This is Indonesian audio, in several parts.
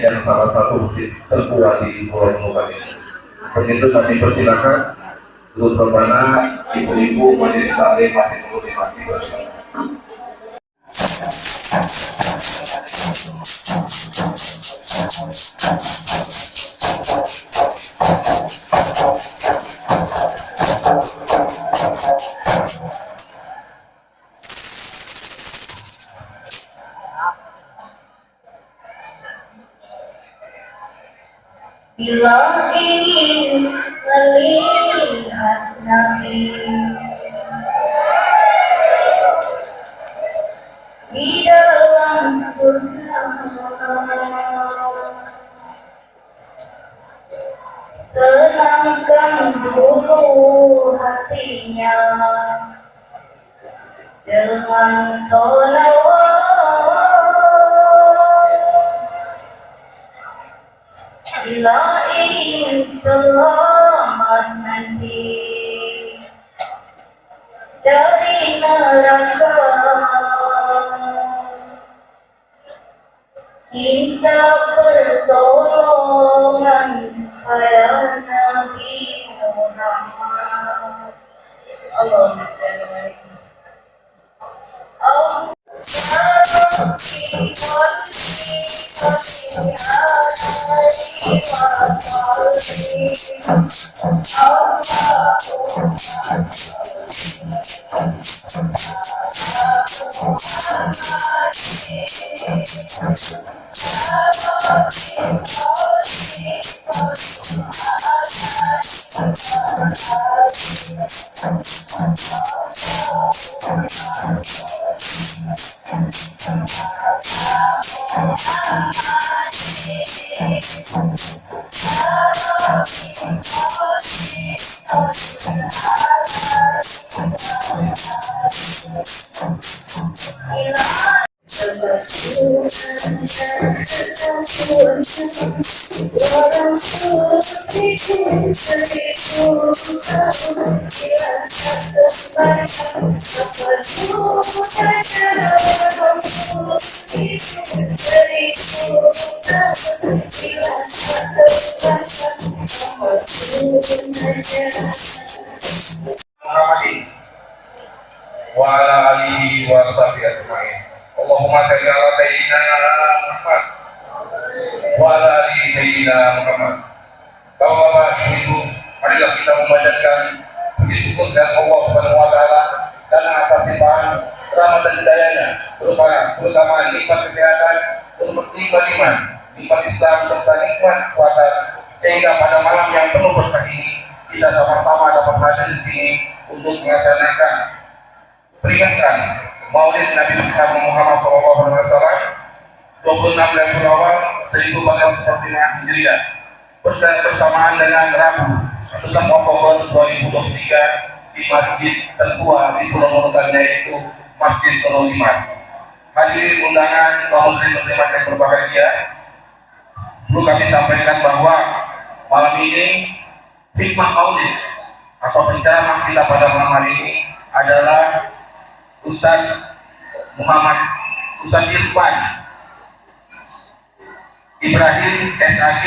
yang salah satu terkuat di Pulau Nusa ini. Begitu kami persilakan untuk Pembina, ibu-ibu, majelis taklim masih perlu dimati bersama. Bila ingin melihat Nabi di dalam surga, senangkan dulu hatinya dengan sholawat. Bila ingin selamat nanti dari neraka, minta pertolongan pada Nabi Muhammad. Allahumma shalli alaihi. Wa ala alihi wa sahbihi ajma'in. Allahumma shalli ala sayyidina Muhammad wa ala ali sayyidina Muhammad. Bapak-bapak, ibu-ibu, marilah kita memanjatkan puji syukur kepada Allah Subhanahu wa taala karena atas limpahan rahmat dan hidayahnya berupa terutama nikmat kesehatan, nikmat iman, nikmat Islam serta nikmat kekuatan, sehingga pada malam yang penuh berkah ini kita sama-sama dapat hadir di sini untuk melaksanakan peringatan Maulid Nabi Muhammad SAW 26 Rabiul Awal 1445 Hijriah bersamaan dengan Rabu 6 Oktober 2023 di di masjid tertua di Pulau Monokan, yaitu Masjid Nurul Iman. Hadirin undangan kaum muslim muslimat yang berbahagia, perlu kami sampaikan bahwa malam ini hikmah maulid atau penceramah kita pada malam hari ini adalah Ustaz Muhammad Ustaz Irfan Ibrahim SAG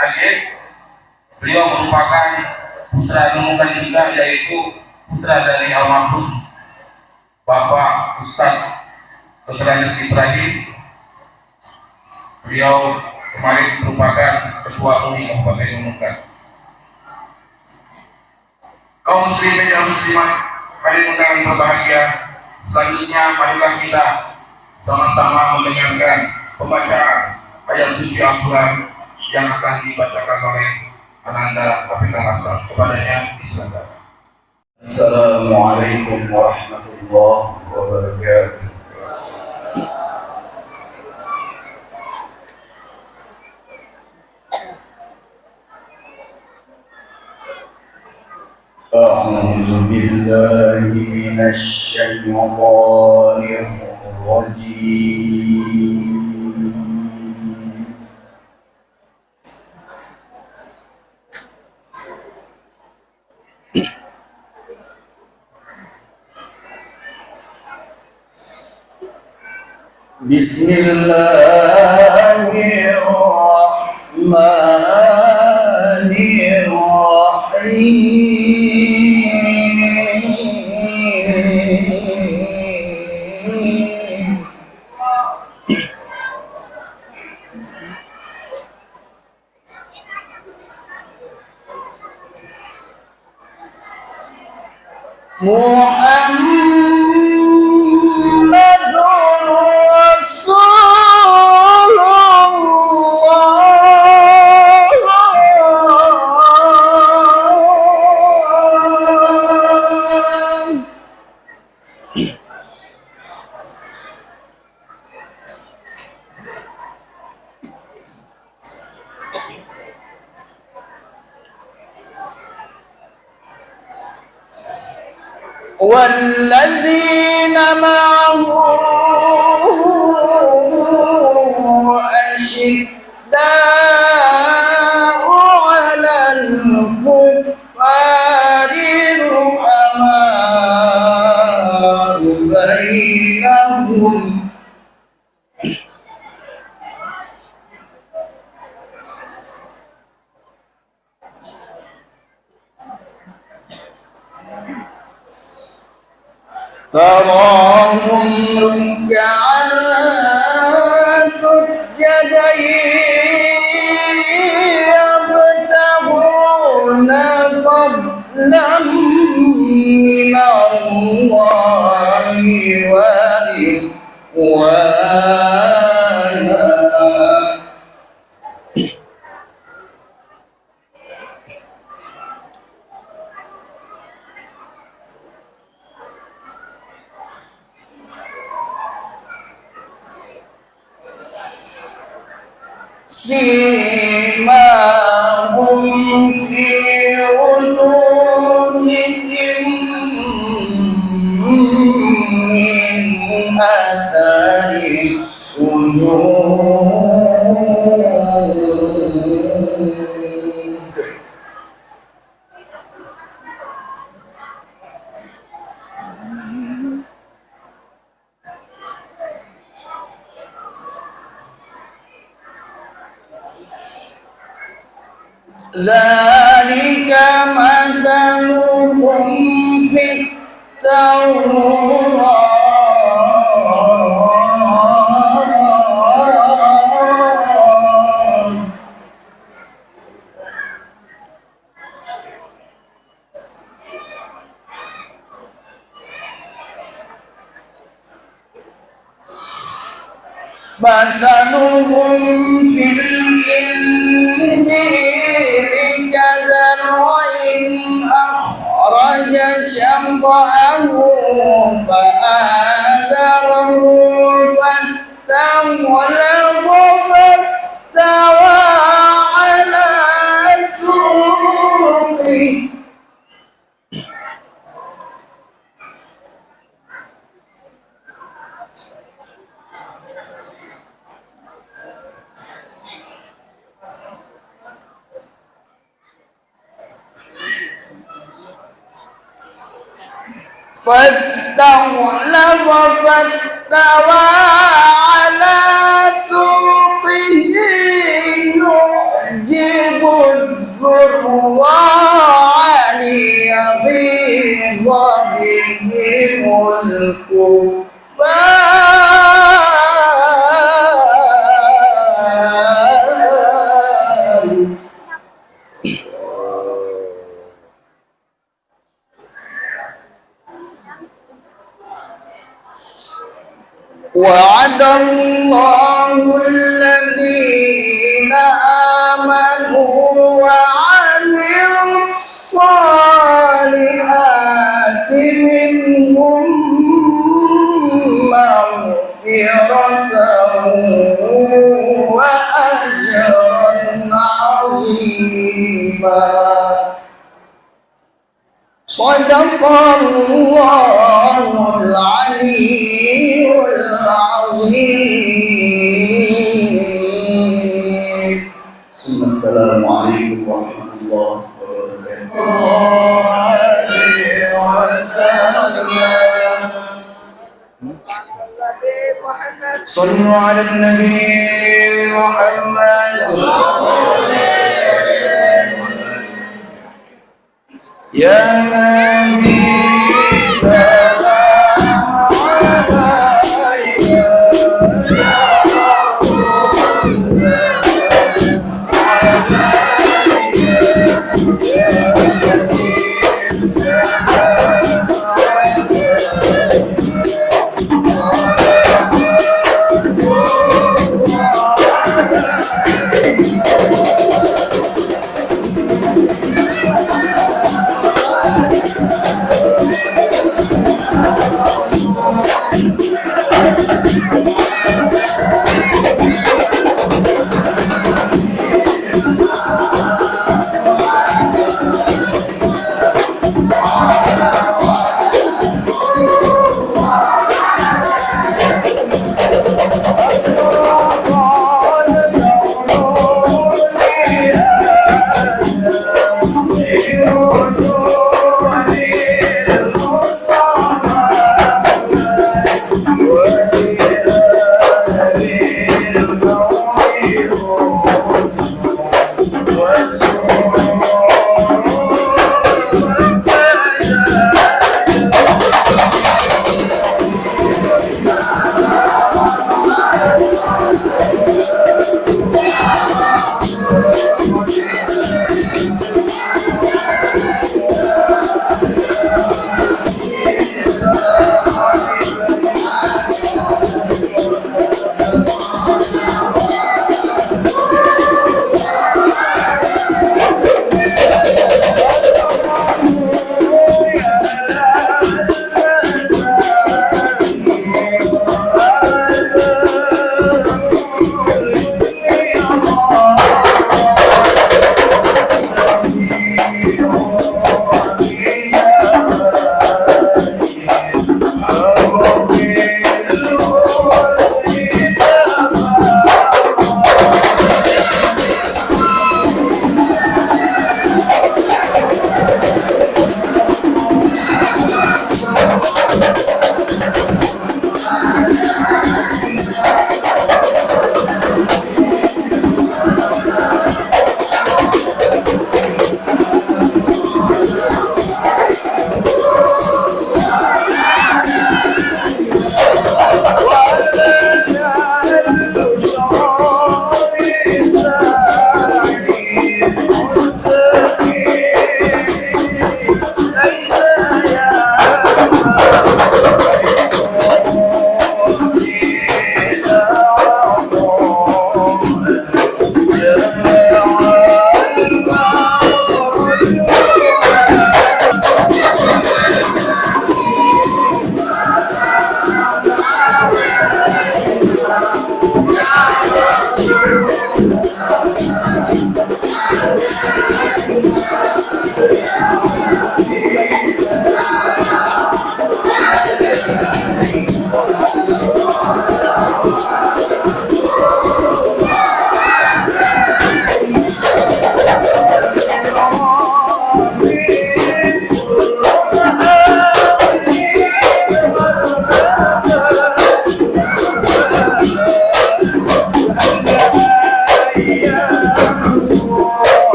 MAG. Beliau merupakan putra nunukan juga, yaitu putra dari almarhum Bapak Ustaz Dr. Anis Ibrahim. Beliau kemarin merupakan ketua UI Kabupaten Nunukan. Kaum muslimin dan muslimat hadirin undangan berbahagia, selanjutnya marilah kita sama-sama mendengarkan pembacaan ayat suci Al-Quran yang akan dibacakan oleh Ananda Afiqah Hasan. Kepadanya diserahkan. Assalamualaikum warahmatullahi wabarakatuh. أعوذ بالله من الشيطان الرجيم. بسم الله الرحمن الرحيم. محمد رسول الله. والذين معه أشداء على الكفار رحماء بينهم. تراهم ركعا سجدا يبتغون فضلا من الله ورضوانا. سيماهم في وجوههم من أثر السجود. ذلك مثلهم في التوراة مثلهم في الإنجيل كزرع أخرج شطأه فآزره فاستغلظ فاستوى على سوقه فاستغلظ فاستوى على سوقه يعجب الزراع ليغيظ بهم الكفار. وعد الله الذين آمنوا وعملوا الصالحات منهم مغفرة وأجرا عظيما. صدق الله العلي العظيم. السلام عليكم ورحمة الله وبركاته. صلوا على النبي محمد. يا نبي سلام عليك يا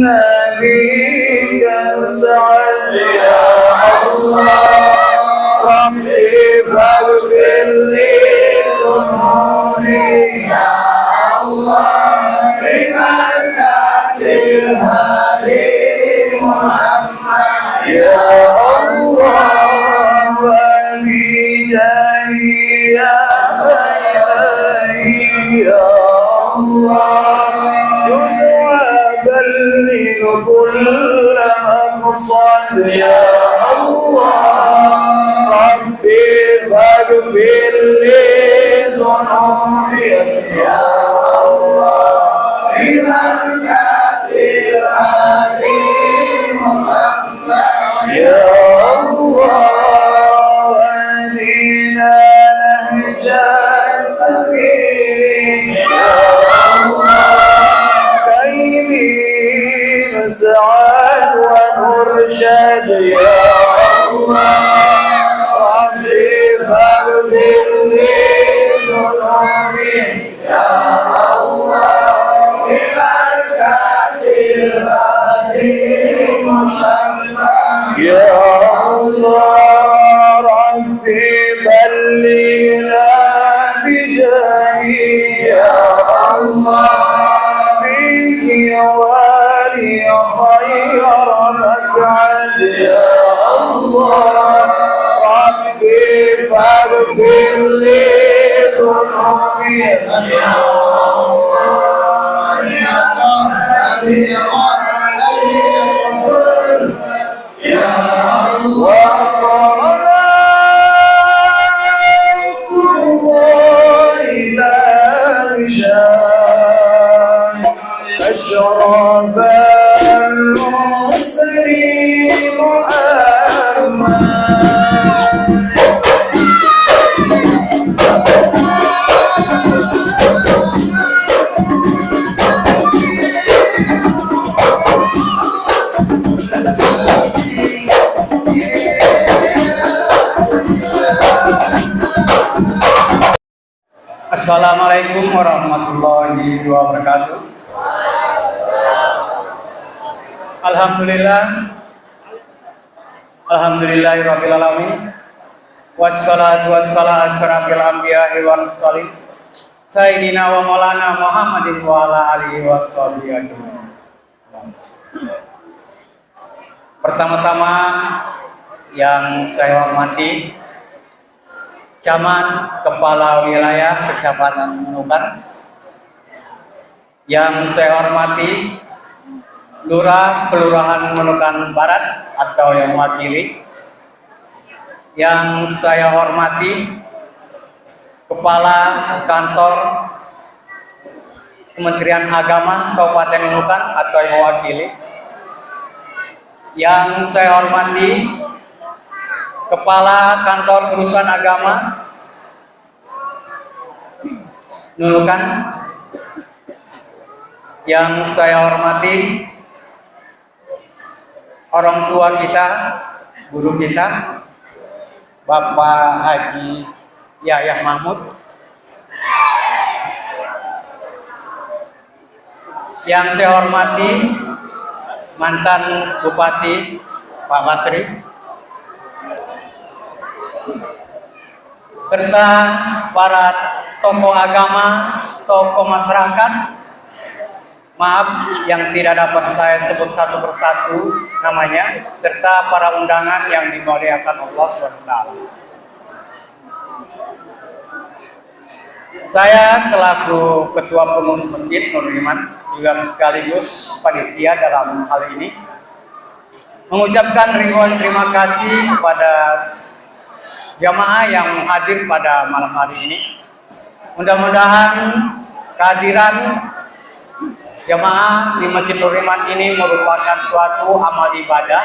نبيك نسعد يا الله ربي فاغفر لي ذنوبي يا الله ببركة الهادي محمد يا الله وبجاهي يا إلهي يا الله جد وبلغ كل مقصد يا الله ربي فاغفر لي ذنوبي يا الله ببركة الهادي محمد يا الله اهدنا نهج سبيلك يا الله كي نسعد ونرشد يا الله ربي فاغفر لي ذنوبي يا الله ببركة الهادي محمد يا الله ربي بلغنا بجاهي يا الله فيك ولي خير مقعد يا الله ربي فاغفر لي ذنوبي يا الله يا وصلاة الله إلى رجال أشرف المرسلين محمد Assalamualaikum warahmatullahi wabarakatuh. Alhamdulillahirabbil alamin. Wassalatu wassalamu asyrafil anbiya'i wal mursalin sayyidina wa maulana Muhammadin wa ala alihi washabihi ajmain. Pertama-tama yang saya hormati Camat Kepala Wilayah Kecamatan Nunukan, yang saya hormati Lurah Kelurahan Nunukan Barat atau yang mewakili, yang saya hormati Kepala Kantor Kementerian Agama Kabupaten Nunukan atau yang mewakili, yang saya hormati Kepala Kantor Urusan Agama Nunukan, yang saya hormati orang tua kita, guru kita, Bapak Haji Yahya Mahmud, yang saya hormati mantan Bupati Pak Basri, serta para tokoh agama, tokoh masyarakat, maaf yang tidak dapat saya sebut satu persatu namanya, serta para undangan yang dimuliakan Allah SWT. Saya selaku Ketua Pengurus Masjid Nurul Iman, juga sekaligus panitia dalam hal ini, mengucapkan ribuan terima kasih kepada jamaah yang hadir pada malam hari ini. Mudah-mudahan kehadiran jamaah di Masjid Nurul Iman ini merupakan suatu amal ibadah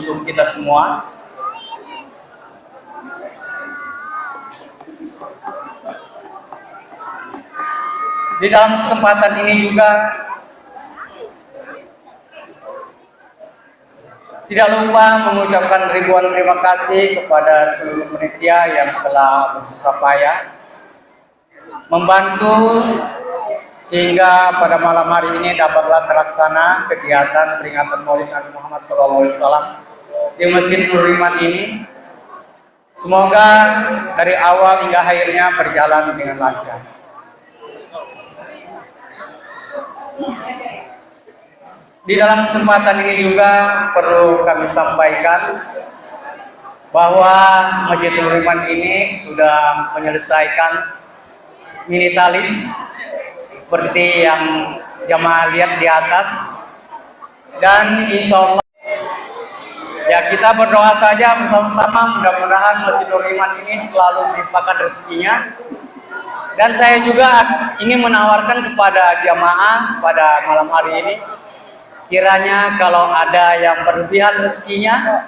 untuk kita semua. Di dalam kesempatan ini juga tidak lupa mengucapkan ribuan terima kasih kepada seluruh panitia yang telah bersusah payah membantu sehingga pada malam hari ini dapatlah terlaksana kegiatan peringatan Maulid Nabi Muhammad SAW di Masjid Nurul Iman ini. Semoga dari awal hingga akhirnya berjalan dengan lancar. Di dalam kesempatan ini juga perlu kami sampaikan bahwa Masjid Nurul Iman ini sudah menyelesaikan minitalis seperti yang jamaah lihat di atas, dan insya Allah ya kita berdoa saja bersama-sama mudah-mudahan Masjid Nurul Iman ini selalu dilimpahkan rezekinya. Dan saya juga ingin menawarkan kepada jamaah pada malam hari ini, kiranya kalau ada yang berlebihan rezekinya,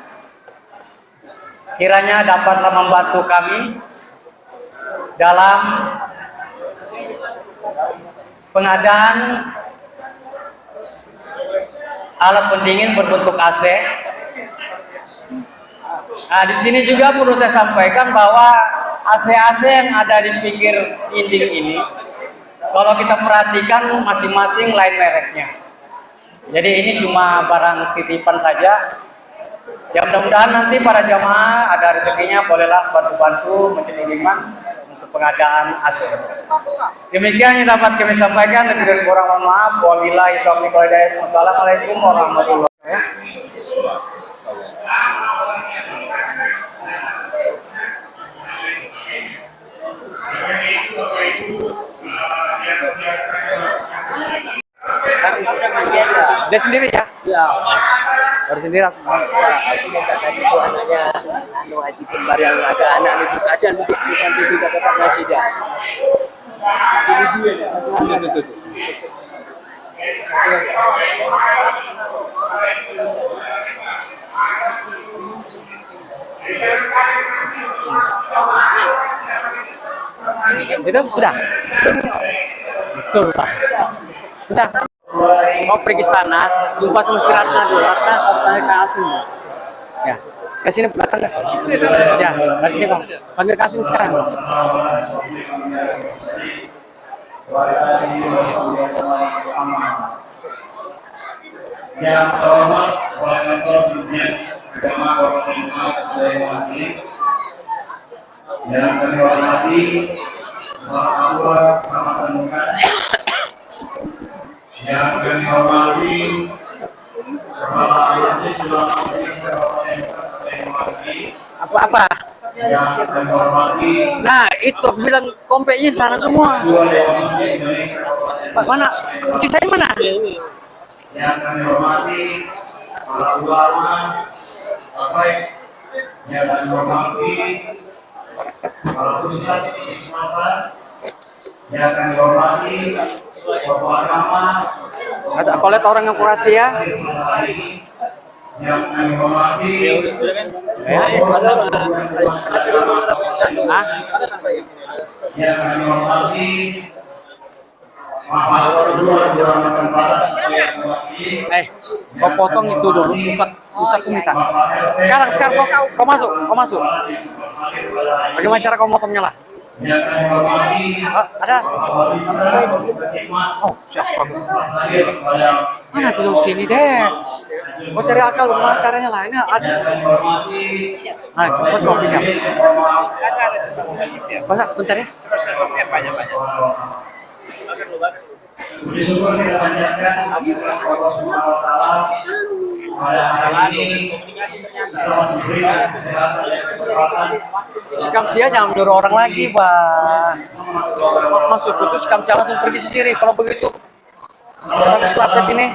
kiranya dapatlah membantu kami dalam pengadaan alat pendingin berbentuk AC. Nah, di sini juga perlu saya sampaikan bahwa AC-AC yang ada di pinggir dinding ini, kalau kita perhatikan masing-masing lain mereknya. Jadi ini cuma barang titipan saja. Ya mudah-mudahan nanti para jamaah ada rezekinya bolehlah bantu-bantu Masjid Nurul Iman untuk pengadaan AC. Demikian yang dapat kami sampaikan. Lebih dari kurang mohon maaf. Wabillahi taufiq wal hidayah. Wassalamualaikum warahmatullahi wabarakatuh. Dia sendiri ya? Ya, Baru sendiri. aku minta kasih tuh anaknya haji kembar yang ada anak itu kasihan bukan tidak dapat nasi dia. Itu sudah. Betul Pak. Sudah. Mau pergi sana, jumpa sama si Ratna dulu. Ratna panggil ke Asim. Ya, ke sini datang nggak? Ya, ke sini Bang. Panggil ke Asim sekarang. Yang terhormat Wali Kota Dunia Jamaah Muhammad saya wakili, yang kami hormati para tua sama temukan, yang kami hormati kepala ayatnya sudah Apa-apa? yang kami hormati Nah, itu bilang kompeknya sana semua. Ketua Dewan Masjid Indonesia, Pak mana? Sisanya mana? yang kami hormati para ulama, baik yang kami hormati para ustadz semasa, yang kami hormati bapak agama, Ada kolet orang yang kurasi ya? yang kami hormati Ah, yang kami hormati Bapak Orang Barat yang mewakili, kau potong itu dulu. Ustaz aku minta. Sekarang kau masuk. Bagaimana cara kau motongnya lah? yang kami hormati Ada. Oh, Mana pisau sini deh? Kau cari akal bagaimana caranya lah. Ini ada. Nah, kau pinjam. Masa bentar ya? Puji syukur kita panjatkan Allah Subhanahu wa taala pada hari ini kita masih berikan kesehatan dan kesempatan Kamsia jangan menyuruh orang lagi, Pak. Masuk putus Kamsia langsung pergi sendiri. Kalau begitu, sampai ini.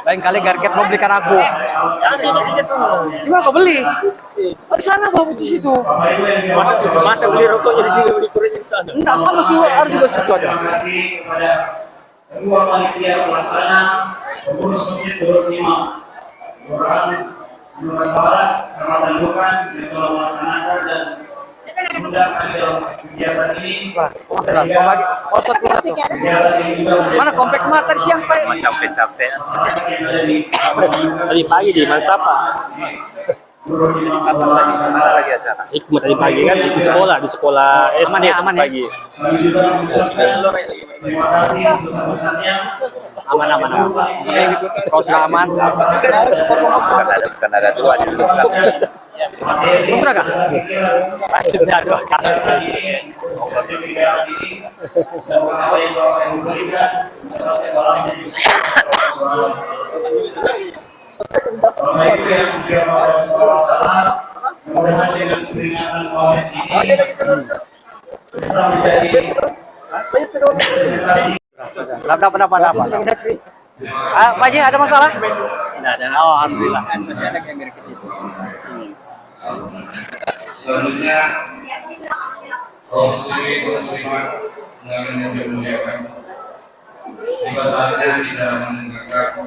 Lain kali Garket mau belikan aku. Gimana kau beli? Di sana bawa di situ. Masa beli rokoknya di sini beli kuenya di sana. Enggak, sama sih harus juga situ aja. terima kasih kepada kedua panitia pelaksana pengurus Masjid Nurul Iman Kelurahan Barat, Kecamatan Bukan yang telah melaksanakan dan mengundang kami dalam kegiatan ini. Sehingga kegiatan ini juga Mana komplek mata siang Pak? Capek-capek. masyarakat yang ada di Tadi pagi di Mansapa. Mana lagi acara? Hikmah tadi pagi kan di sekolah SD Aman ya? pagi. Terima kasih sebesar-besarnya. Aman. Kau sudah aman? Kan ada dua di Kau sudah kah? Sudah 2 kali. Sertifikat ini semoga apa yang Bapak Ibu berikan dapat balasnya di Bapak Ibu yang mulia Allah Subhanahu wa taala, mudah-mudahan dengan peringatan Maulid ini bisa menjadi generasi. Dapat apa? Pak Haji, ada masalah? Tidak ada. Oh, alhamdulillah. Masih ada kamera kecil. Selanjutnya, kaum muslimin dan muslimat yang dimuliakan. Tiba saatnya kita mendengarkan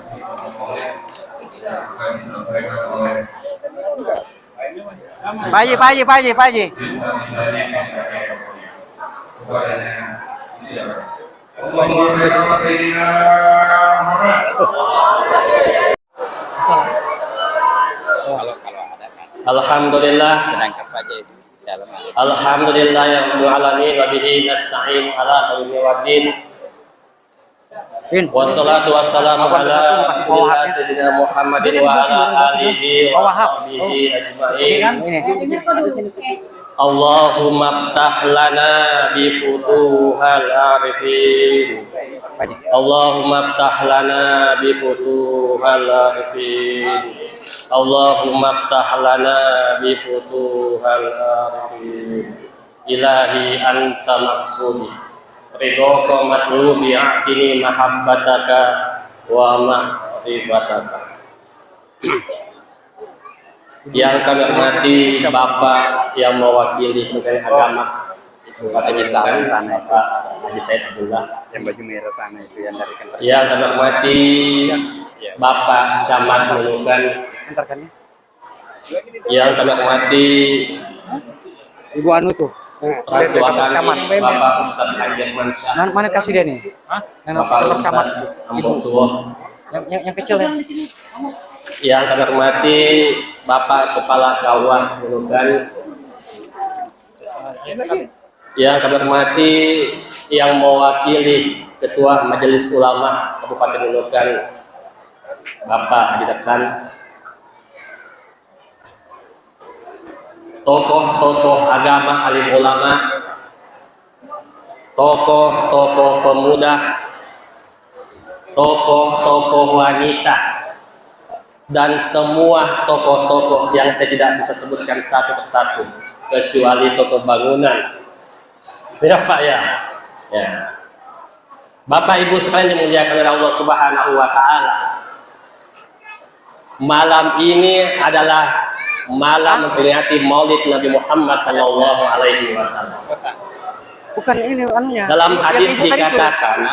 Maulid yang akan disampaikan oleh Pak Haji. kepadanya siapa? Allahumma shalli ala sayyidina Muhammad. Alhamdulillah. Sedangkan Pak Jai di dalam. Alhamdulillah ya rabbil alamin wa bihi nasta'in ala kulli waddin. Wassalatu wassalamu ala rasulillah sayyidina Muhammadin wa ala alihi wa sahbihi ajma'in. Allahumma ftah lana bi futuhal arifin. Allahumma ftah lana bi futuhal arifin. Allahumma ftah lana bi futuhal arifin. Ilahi anta maksudi ridhoka matlubi a'tini mahabbataka wa ma'rifataka. Yang kami hormati Bapak yang mewakili Menteri Agama Haji sana Bapak Haji Said Abdullah. yang baju merah sana itu yang dari kantor. Yang kami hormati Bapak Camat Nunukan. Yang kami hormati Ibu Anu tuh. Ratu kami Bapak Ustadz Haji Mansyah. Mana kasih dia nih? Yang Bapak nomor camat. Ustadz Ambon Tua. Yang kecil ya. Yang kami hormati Bapak Kepala Kawah Nunukan. Yang kami hormati yang mewakili Ketua Majelis Ulama Kabupaten Nunukan, Bapak Haji Daksan. Tokoh-tokoh agama, alim ulama, tokoh-tokoh pemuda, tokoh-tokoh wanita, dan semua tokoh-tokoh yang saya tidak bisa sebutkan satu persatu, kecuali tokoh bangunan. Ya Pak ya. Ya. Bapak Ibu sekalian dimuliakan oleh Allah Subhanahu wa taala. Malam ini adalah malam memperingati Maulid Nabi Muhammad sallallahu alaihi wasallam. Bukan ini anunya. Dalam hadis dikatakan,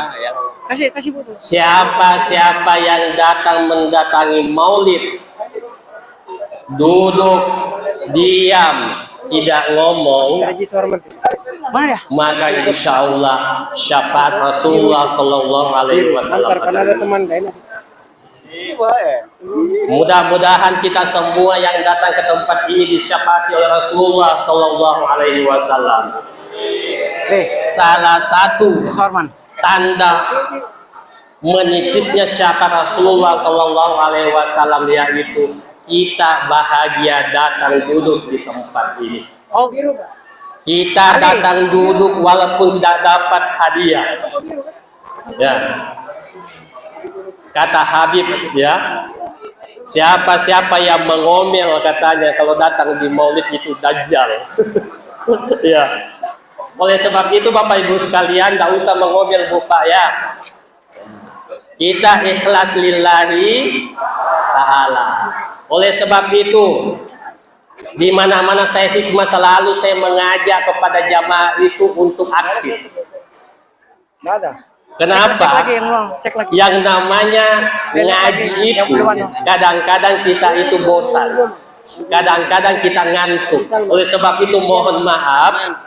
Kasih foto. siapa yang datang mendatangi Maulid, duduk diam, tidak ngomong, Mana ya? maka insya Allah syafaat Rasulullah sallallahu alaihi wasallam. Mudah-mudahan kita semua yang datang ke tempat ini disyafaati oleh Rasulullah sallallahu alaihi wasallam. Salah satu tanda menitisnya syafaat Rasulullah sallallahu alaihi wasallam yaitu kita bahagia datang duduk di tempat ini. Oh, biru. Kita datang duduk walaupun tidak dapat hadiah. Ya. Kata Habib ya, siapa-siapa yang mengomel katanya kalau datang di Maulid itu dajjal. Ya. Oleh sebab itu Bapak Ibu sekalian, tidak usah mengomel Bapak ya. Kita ikhlas lillahi ta'ala. Oleh sebab itu, di mana-mana saya hikmah selalu saya mengajak kepada jamaah itu untuk aktif. Kenapa? Cek lagi. Yang namanya ngaji itu kadang-kadang kita itu bosan, kadang-kadang kita ngantuk. Oleh sebab itu mohon maaf,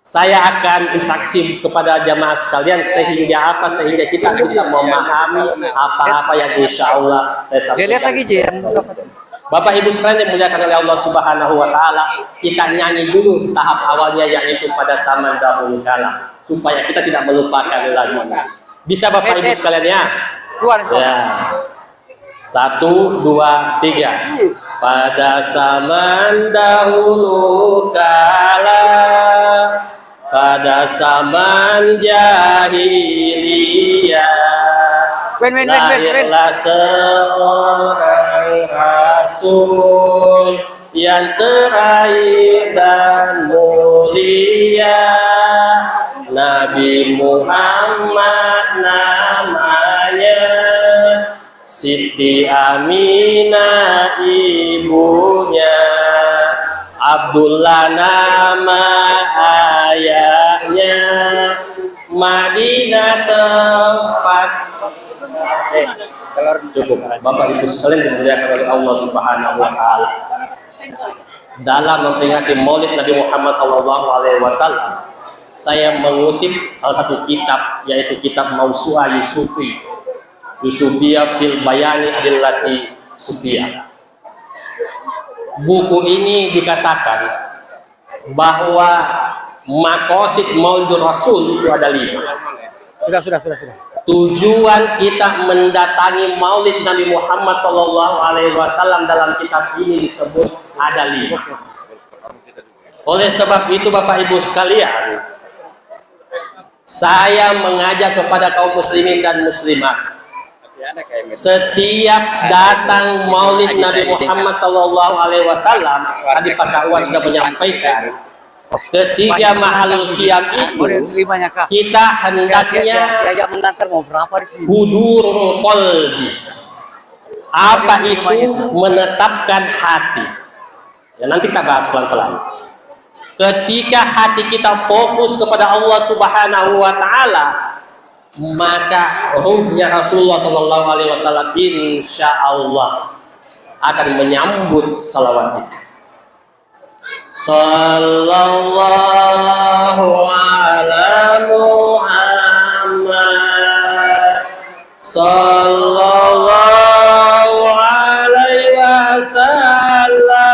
saya akan interaksi kepada jamaah sekalian sehingga kita bisa memahami apa-apa yang insya Allah saya sampaikan. Lihat lagi Ji. Bapak Ibu sekalian yang dimuliakan oleh Allah Subhanahu wa taala, kita nyanyi dulu tahap awalnya yaitu pada zaman dahulu kala supaya kita tidak melupakan lagunya. Bisa Bapak Ibu sekalian ya? Ya. 1 2 3. Pada zaman dahulu kala, pada zaman jahiliyah, lahirlah seorang rasul yang terakhir dan mulia, Nabi Muhammad namanya, Siti Aminah ibunya, Abdullah nama ayahnya, Madinah tempat. Cukup. Bapak Ibu sekalian dimuliakan oleh Allah Subhanahu wa taala. Dalam memperingati Maulid Nabi Muhammad SAW, saya mengutip salah satu kitab yaitu kitab Mausu'ah Yusufiyah fil Bayani Adillati Sufiyah. Buku ini dikatakan bahwa maqasid Maulidur Rasul itu ada 5. Sudah. Tujuan kita mendatangi Maulid Nabi Muhammad SAW dalam kitab ini disebut ada 5. Oleh sebab itu Bapak Ibu sekalian, saya mengajak kepada kaum muslimin dan muslimat, setiap datang Maulid Nabi Muhammad SAW, tadi Pak Kawan sudah menyampaikan, ketika mahalul qiyam itu kita hendaknya hudurul qalbi. Apa itu? Menetapkan hati. Ya, nanti kita bahas pelan-pelan. Ketika hati kita fokus kepada Allah Subhanahu wa taala, maka ruhnya Rasulullah SAW insya Allah akan menyambut salawat itu. Sallallahu ala Muhammad, sallallahu alaihi wasallam,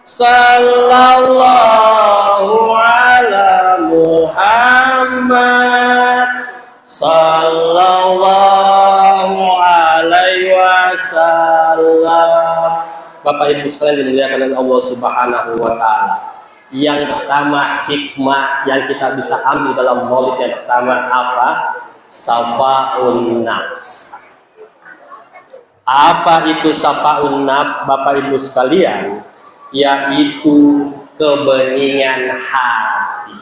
sallallahu ala Muhammad, sallallahu alaihi wasallam. Bapak Ibu sekalian dimuliakan oleh Allah Subhanahu wa taala. Yang pertama, hikmah yang kita bisa ambil dalam Maulid yang pertama apa? Safa'un nafs. Apa itu safa'un nafs Bapak Ibu sekalian? Yaitu kebeningan hati.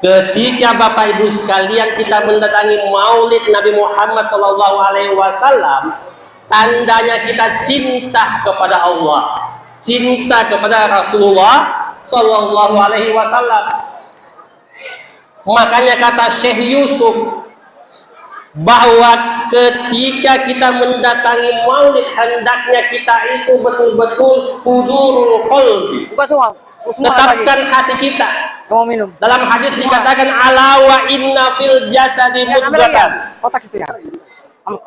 Ketika Bapak Ibu sekalian kita mendatangi Maulid Nabi Muhammad SAW, tandanya kita cinta kepada Allah, cinta kepada Rasulullah Sallallahu Alaihi Wasallam. Makanya kata Syekh Yusuf bahwa ketika kita mendatangi Maulid, hendaknya kita itu betul-betul hudurul qalbi, tetapkan hati kita. Dalam hadis dikatakan ala wa inna fil jasadi mudghatan.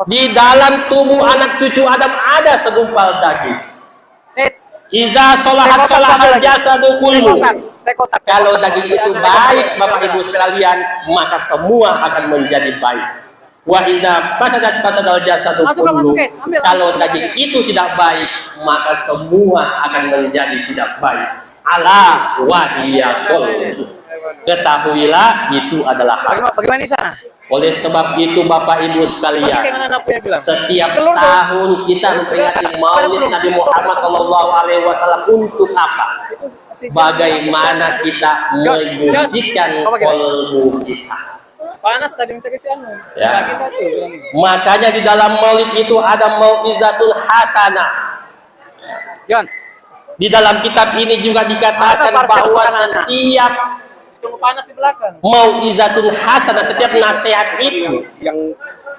Di dalam tubuh anak cucu Adam ada segumpal daging. Iza sholahat sholahal jasadu kullu. Kalau daging itu baik Bapak Ibu sekalian, maka semua akan menjadi baik. Wa idza fasadat fasadal jasadu kullu. Kalau daging itu tidak baik, maka semua akan menjadi tidak baik. Ala wa hiya qalbu. Ketahuilah itu adalah hati. Bagaimana di sana? Oleh sebab itu Bapak Ibu sekalian, setiap tahun kita memperingati Maulid Nabi Muhammad SAW untuk apa? Bagaimana kita menyucikan kolbu kita. Panas tadi mencari si anu. Ya. Makanya di dalam Maulid itu ada mau'izatul hasanah. Di dalam kitab ini juga dikatakan bahwa setiap panas di belakang. Mau'izatul hasanah, setiap nasihat itu yang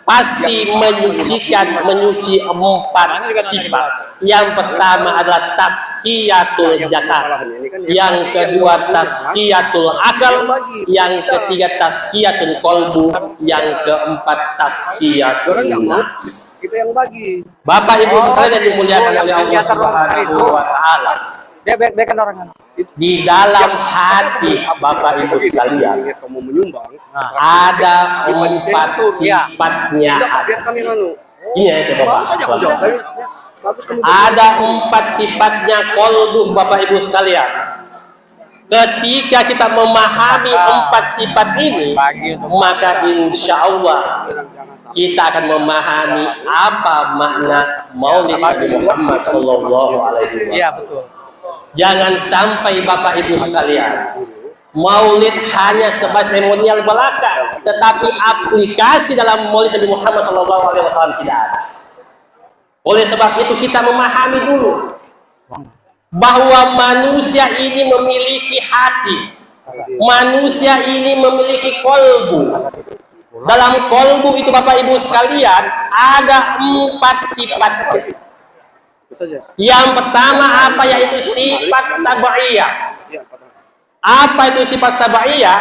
pasti menyuci 4 sifat. Yang pertama adalah tazkiyatul jasad, yang kedua tazkiyatul akal, yang ketiga tazkiyatul qalbu, yang keempat tazkiyatul nafs. Kita yang bagi. Bapak Ibu sekalian yang dimuliakan oleh Allah Subhanahu wa taala. Dia kan orang Di dalam hati Bapak Ibu sekalian Kamu menyumbang. ada 4 sifatnya hati. Biar kami nganu. Ini ya saya Bapak. Bagus saja aku jawab. Bagus kamu. Ada 4 sifatnya kolbu Bapak Ibu sekalian. Ketika kita memahami 4 sifat ini, maka insya Allah kita akan memahami apa makna Maulid Nabi Muhammad Sallallahu Alaihi Wasallam. Iya betul. Jangan sampai Bapak Ibu sekalian, Maulid hanya sebagai seremonial belaka, tetapi aplikasi dalam Maulid Nabi Muhammad Sallallahu Alaihi Wasallam tidak ada. Oleh sebab itu kita memahami dulu bahwa manusia ini memiliki hati, manusia ini memiliki kolbu. Dalam kolbu itu Bapak Ibu sekalian ada 4 sifat. Yang pertama apa, yaitu sifat sabaiyah. Apa itu sifat sabaiyah?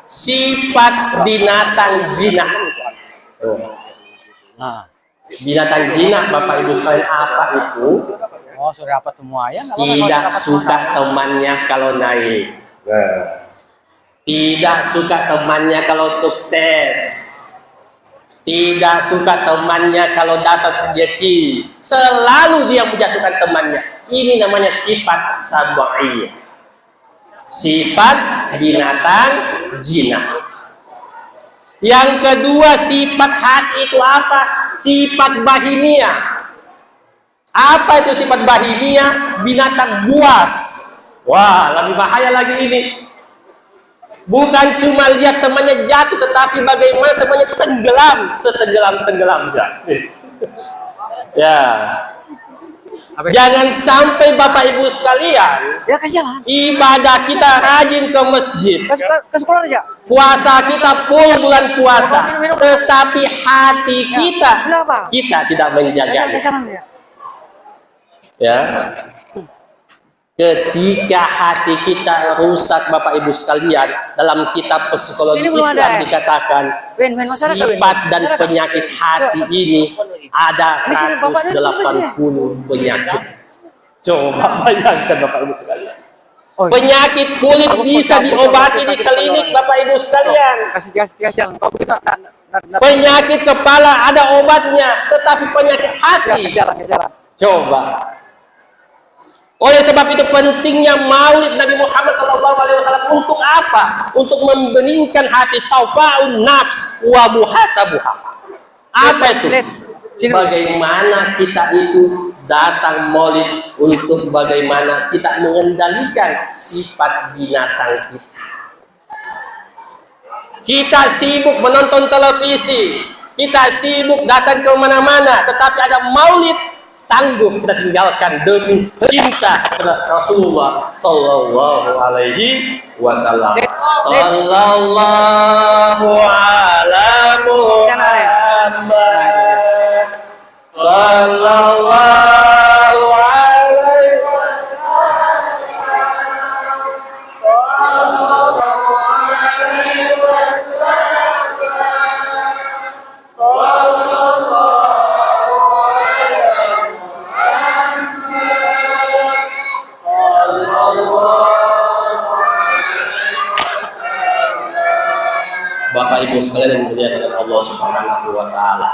Sifat binatang jinak. Binatang jinak Bapak Ibu sekalian apa itu? Oh, sudah dapat semua ya. Tidak suka temannya kalau naik. Tidak suka temannya kalau sukses. Tidak suka temannya kalau dapat rezeki. Selalu dia menjatuhkan temannya. Ini namanya sifat sabaiyah. Sifat binatang jinak. Yang kedua sifat hati itu apa? Sifat bahimiyah. Apa itu sifat bahimiyah? Binatang buas. Wah, lebih bahaya lagi ini. Bukan cuma lihat temannya jatuh, tetapi bagaimana temannya tenggelam, setenggelam-tenggelamnya. Ya. Jangan sampai Bapak Ibu sekalian, Ya kasih jalan. ibadah kita rajin ke masjid, Ke sekolah aja. puasa kita full bulan puasa, tetapi hati kita tidak menjaganya. Ya. Ketika hati kita rusak Bapak Ibu sekalian, dalam kitab psikologi Islam dikatakan sifat dan penyakit hati ini ada 180 penyakit. Coba bayangkan Bapak Ibu sekalian. Penyakit kulit bisa diobati di klinik Bapak Ibu sekalian. Kasih jalan. Penyakit kepala ada obatnya, tetapi penyakit hati coba. Oleh sebab itu pentingnya Maulid Nabi Muhammad SAW untuk apa? Untuk membeningkan hati, saufaun nafs wa muhasabuha. Apa itu? Bagaimana kita itu datang Maulid untuk bagaimana kita mengendalikan sifat binatang kita. Kita sibuk menonton televisi, kita sibuk datang ke mana-mana, tetapi ada Maulid sanggup kita tinggalkan demi cinta kepada Rasulullah Sallallahu Alaihi Wasallam. Sallallahu ala Muhammad. Sallallahu alaihi Bapak Ibu sekalian yang dimuliakan oleh Allah Subhanahu wa taala.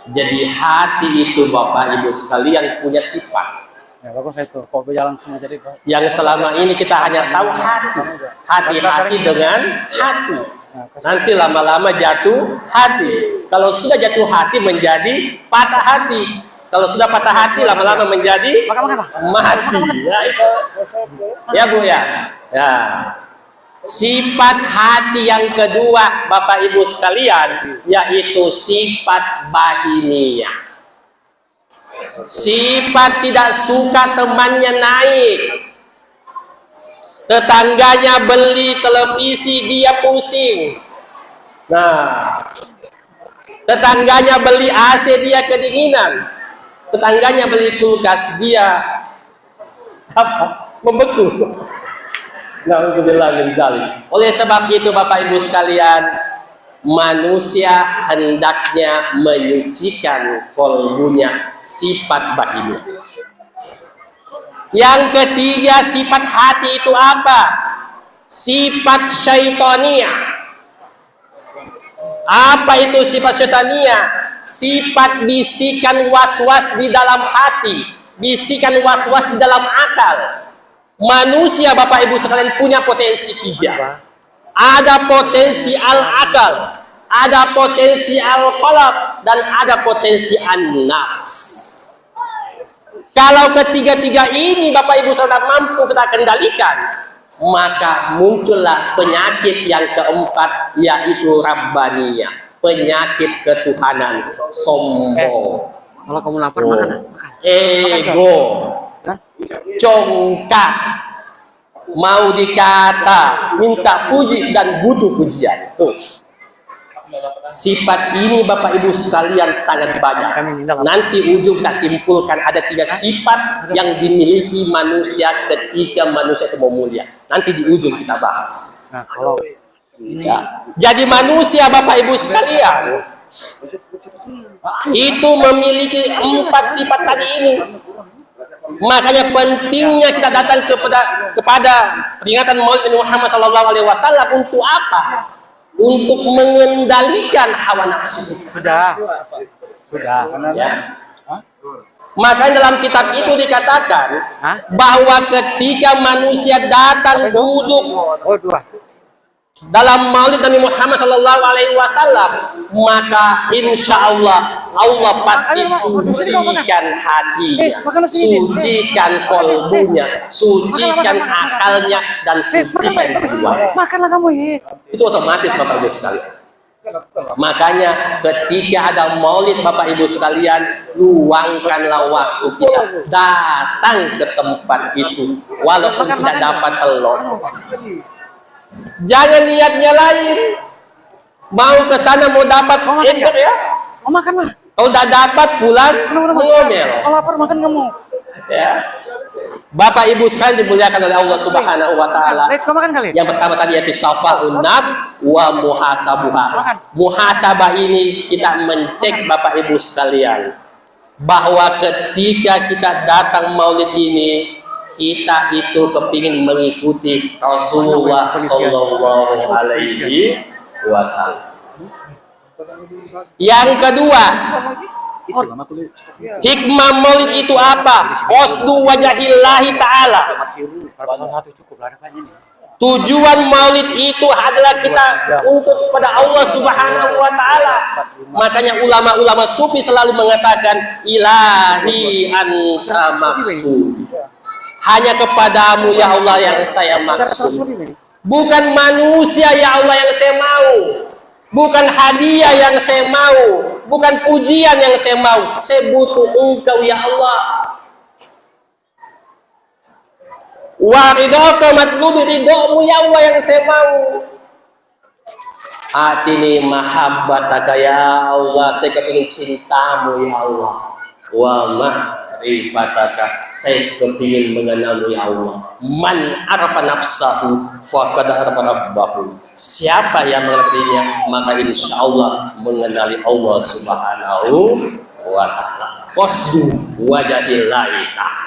Jadi hati itu Bapak Ibu sekalian punya sifat. Ya bagus itu. Kok berjalan semua jadi Yang selama ini kita hanya tahu hati. Hati-hati dengan hati. Nanti lama-lama jatuh hati. Kalau sudah jatuh hati menjadi patah hati. Kalau sudah patah hati lama-lama menjadi mati. Ya Bu ya. Ya. Sifat hati yang kedua Bapak Ibu sekalian, yaitu sifat bahimiyah. Sifat tidak suka temannya naik. Tetangganya beli televisi, dia pusing. Nah, tetangganya beli AC, dia kedinginan. Tetangganya beli kulkas, dia apa? Membeku. Oleh sebab itu Bapak Ibu sekalian, manusia hendaknya menyucikan kolbunya, sifat batinnya. Yang ketiga, sifat hati itu apa? Sifat syaitonia. Apa itu sifat syaitonia? Sifat bisikan was-was di dalam hati, bisikan was-was di dalam akal. Manusia, Bapak Ibu sekalian, punya potensi tiga. Ada potensi al-akal, ada potensi al-qalb, dan ada potensi an-nafs. Kalau ketiga-tiga ini Bapak Ibu saudara mampu kita kendalikan, maka muncullah penyakit yang keempat, yaitu rabbaniyah, penyakit ketuhanan, sombong. Kalau kamu lapar makan. Ego, congkak, mau dikata, minta puji dan butuh pujian. Tuh. Sifat ini Bapak Ibu sekalian sangat banyak. Nanti ujung kita simpulkan ada 3 sifat yang dimiliki manusia ketika manusia itu mau mulia. Nanti di ujung kita bahas. Nah, kalau Ya. Jadi manusia Bapak Ibu sekalian itu memiliki 4 sifat tadi ini. Makanya pentingnya kita datang kepada peringatan Maulid Nabi Muhammad SAW untuk apa? Untuk mengendalikan hawa nafsu. sudah. Ya. Makanya dalam kitab itu dikatakan bahwa ketika manusia datang duduk dalam Maulid Nabi Muhammad SAW, maka insya Allah Allah pasti sucikan hatinya, sucikan kolbunya, sucikan akalnya, dan sucikan jiwanya. Makanlah kamu ya. Itu otomatis Bapak Ibu sekalian. Makanya ketika ada Maulid Bapak Ibu sekalian, luangkanlah waktu kita datang ke tempat itu, walaupun tidak dapat telur. Jangan niatnya lain. Mau ke sana mau dapat ikut ya. Oh, makanlah. Kalau tidak dapat pulang ngomel. Kalau lapar makan kamu. Ya. Bapak Ibu sekalian dimuliakan oleh Allah Subhanahu wa taala. Kau makan kali. Yang pertama tadi yaitu syafa'un nafs wa muhasabuha. Muhasabah ini kita mencek Bapak Ibu sekalian bahwa ketika kita datang Maulid ini, kita itu kepingin mengikuti Rasulullah Sallallahu Alaihi Wasallam. Yang kedua, hikmah Maulid itu apa? Qasdu wajahillahi ta'ala. Tujuan Maulid itu adalah kita untuk pada Allah Subhanahu wa taala. Makanya ulama-ulama sufi selalu mengatakan ilahi anta maksud. Hanya kepadamu ya Allah yang saya maksud. Bukan manusia ya Allah yang saya mau. Bukan hadiah yang saya mau. Bukan pujian yang saya mau. Saya butuh Engkau ya Allah. Wa ridhaka matlubi, ridhomu ya Allah yang saya mau. Atini mahabbataka ya Allah, saya kepingin cintamu ya Allah. Wa ma'rifataka, saya kepingin mengenalmu ya Allah. Man arafa nafsahu faqad arafa rabbahu. Siapa yang mengenal dirinya, maka insya Allah mengenali Allah Subhanahu wa ta'ala. Qasdu wajhillahi ta'ala.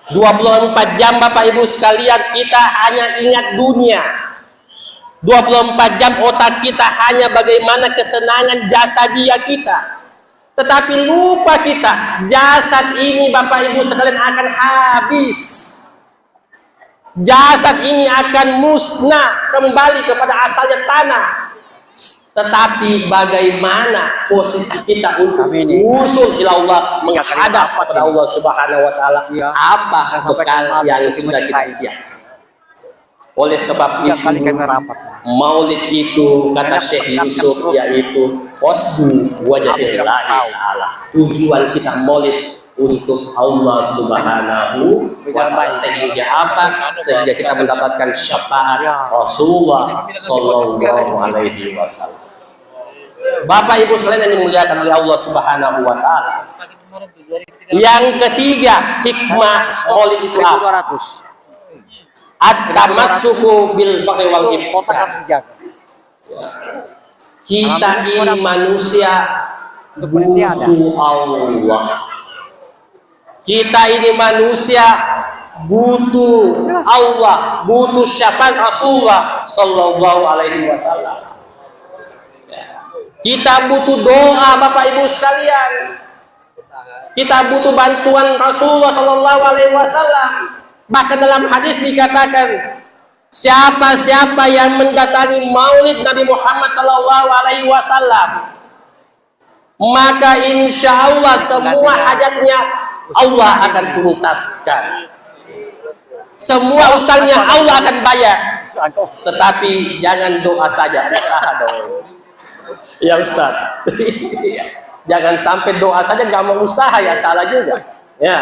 24 jam Bapak Ibu sekalian kita hanya ingat dunia. 24 jam otak kita hanya bagaimana kesenangan jasadia kita. Tetapi lupa kita, jasad ini Bapak Ibu sekalian akan habis. Jasad ini akan musnah, kembali kepada asalnya tanah. Tetapi bagaimana posisi kita untuk usul ila Allah, menghadap kepada Allah Subhanahu wa taala? Apa bekal yang sudah kita siapkan? Oleh sebab itu, Maulid itu kata Syekh Yusuf yaitu qasdu wajhillahi ta'ala. Tujuan kita Maulid untuk Allah Subhanahu wa ta'ala, sehingga apa? Sehingga kita mendapatkan syafaat Rasulullah Sallallahu Alaihi Wasallam. Bapak Ibu sekalian yang dimuliakan oleh Allah Subhanahu wa taala. Yang ketiga, hikmah Maulid itu apa? At-tamassuku bil faqri wal ibtidal. Kita ini manusia butuh Allah. Kita ini manusia butuh Allah, butuh syafaat Rasulullah Sallallahu Alaihi Wasallam. Kita butuh doa Bapak Ibu sekalian. Kita butuh bantuan Rasulullah Sallallahu Alaihi Wasallam. Bahkan dalam hadis dikatakan, siapa yang mendatangi maulid Nabi Muhammad Sallallahu Alaihi Wasallam, maka insya Allah semua hajatnya Allah akan tuntaskan. Semua utangnya Allah akan bayar. Tetapi jangan doa saja, usaha dong. Ya Ustaz. Jangan sampai doa saja nggak mau usaha, ya salah juga. Ya.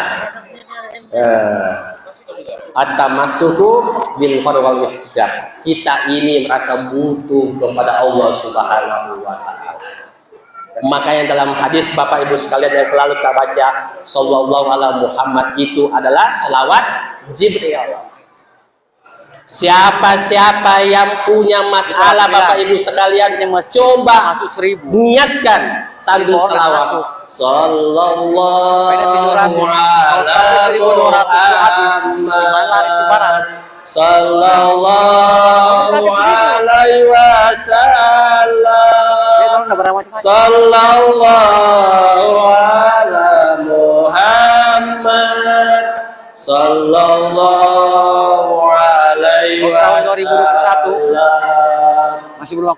At-tamassuku bil wal ihtijab. Kita ini merasa butuh kepada Allah Subhanahu wa taala. Makanya dalam hadis Bapak Ibu sekalian yang selalu kita baca, sallallahu alaihi Muhammad itu adalah selawat Jibril. Siapa yang punya masalah Bapak Ibu sekalian, coba niatkan sambil selawat. Sallallahu alaihi Muhammad sallallahu alaihi wasallam. Sallallahu alaihi Muhammad sallallahu alaihi wasallam.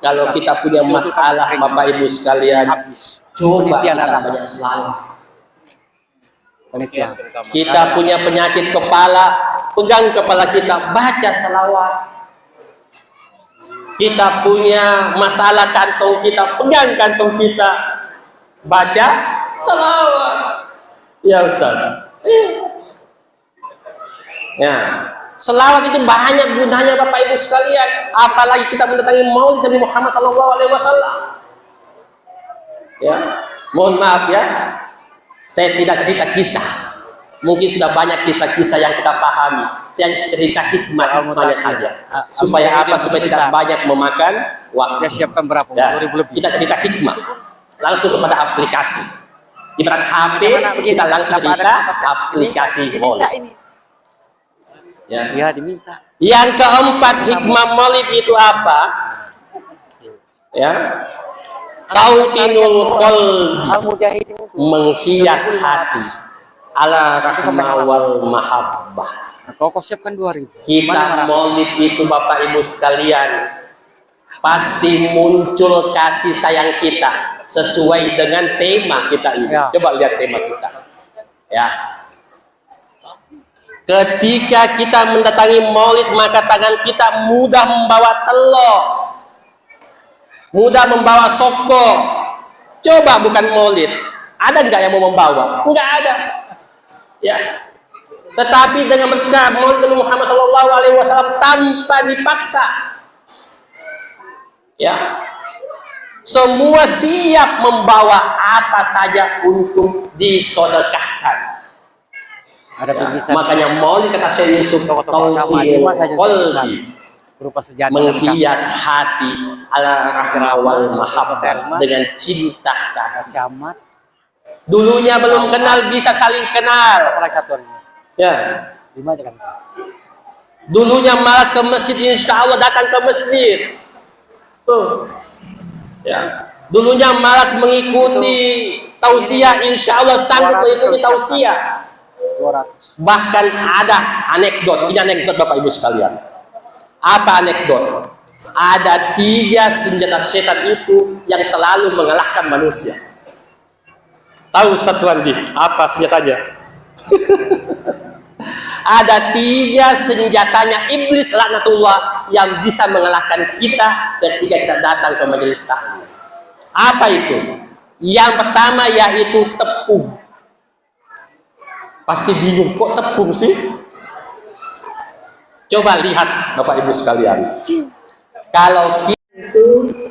Kalau kita punya masalah Bapak Ibu sekalian, coba kita banyak selawat. Kita punya penyakit kepala, pegang kepala kita, baca selawat. Kita punya masalah kantong kita, pegang kantong kita, baca selawat. Ya Ustaz. Ya, selawat itu banyak gunanya Bapak Ibu sekalian. Apalagi kita mendatangi maulid Nabi Muhammad SAW. Ya, mohon maaf ya, saya tidak cerita kisah. Mungkin sudah banyak kisah-kisah yang kita pahami. Saya cerita hikmahnya saja. Supaya apa? Supaya tidak banyak memakan waktu. Siapkan berapa? Ya, kita cerita hikmah. Langsung kepada aplikasi. Ibarat HP, kita langsung cerita aplikasi maulid. Ya, diminta. Yang keempat, hikmah maulid itu apa? Ya, tautinul qalbi, menghias hati. Ala rahmah wal mahabbah. Kau siapkan 2.000. Kita maulid itu Bapak Ibu sekalian, pasti muncul kasih sayang kita sesuai dengan tema kita ini. Ya. Coba lihat tema kita. Ya. Ketika kita mendatangi maulid, maka tangan kita mudah membawa telur, mudah membawa soko. Coba bukan maulid, ada nggak yang mau membawa? Nggak ada. Ya. Tetapi dengan berkah maulid Nabi Muhammad SAW tanpa dipaksa, ya, semua siap membawa apa saja untuk disodekahkan. Ada Ya, makanya maulid kata Syekh Yusuf tauhid qalbi, menghias hati ala rahmah wal mahabbah, dengan cinta kasih. Dulunya belum kenal bisa saling kenal. Ya. Dulunya malas ke masjid, insya Allah datang ke masjid. Tuh. Ya. Dulunya malas mengikuti tausiah, insya Allah sanggup mengikuti tausiah. Bahkan ada anekdot, ini anekdot Bapak Ibu sekalian. Apa anekdot? Ada 3 senjata setan itu yang selalu mengalahkan manusia. Tahu Ustaz Suwandi apa senjatanya? Ada 3 senjatanya iblis laknatullah yang bisa mengalahkan kita ketika kita datang ke majelis taklim. Apa itu? Yang pertama yaitu tepung. Pasti bingung, kok tepung sih? Coba lihat Bapak Ibu sekalian. Kalau kita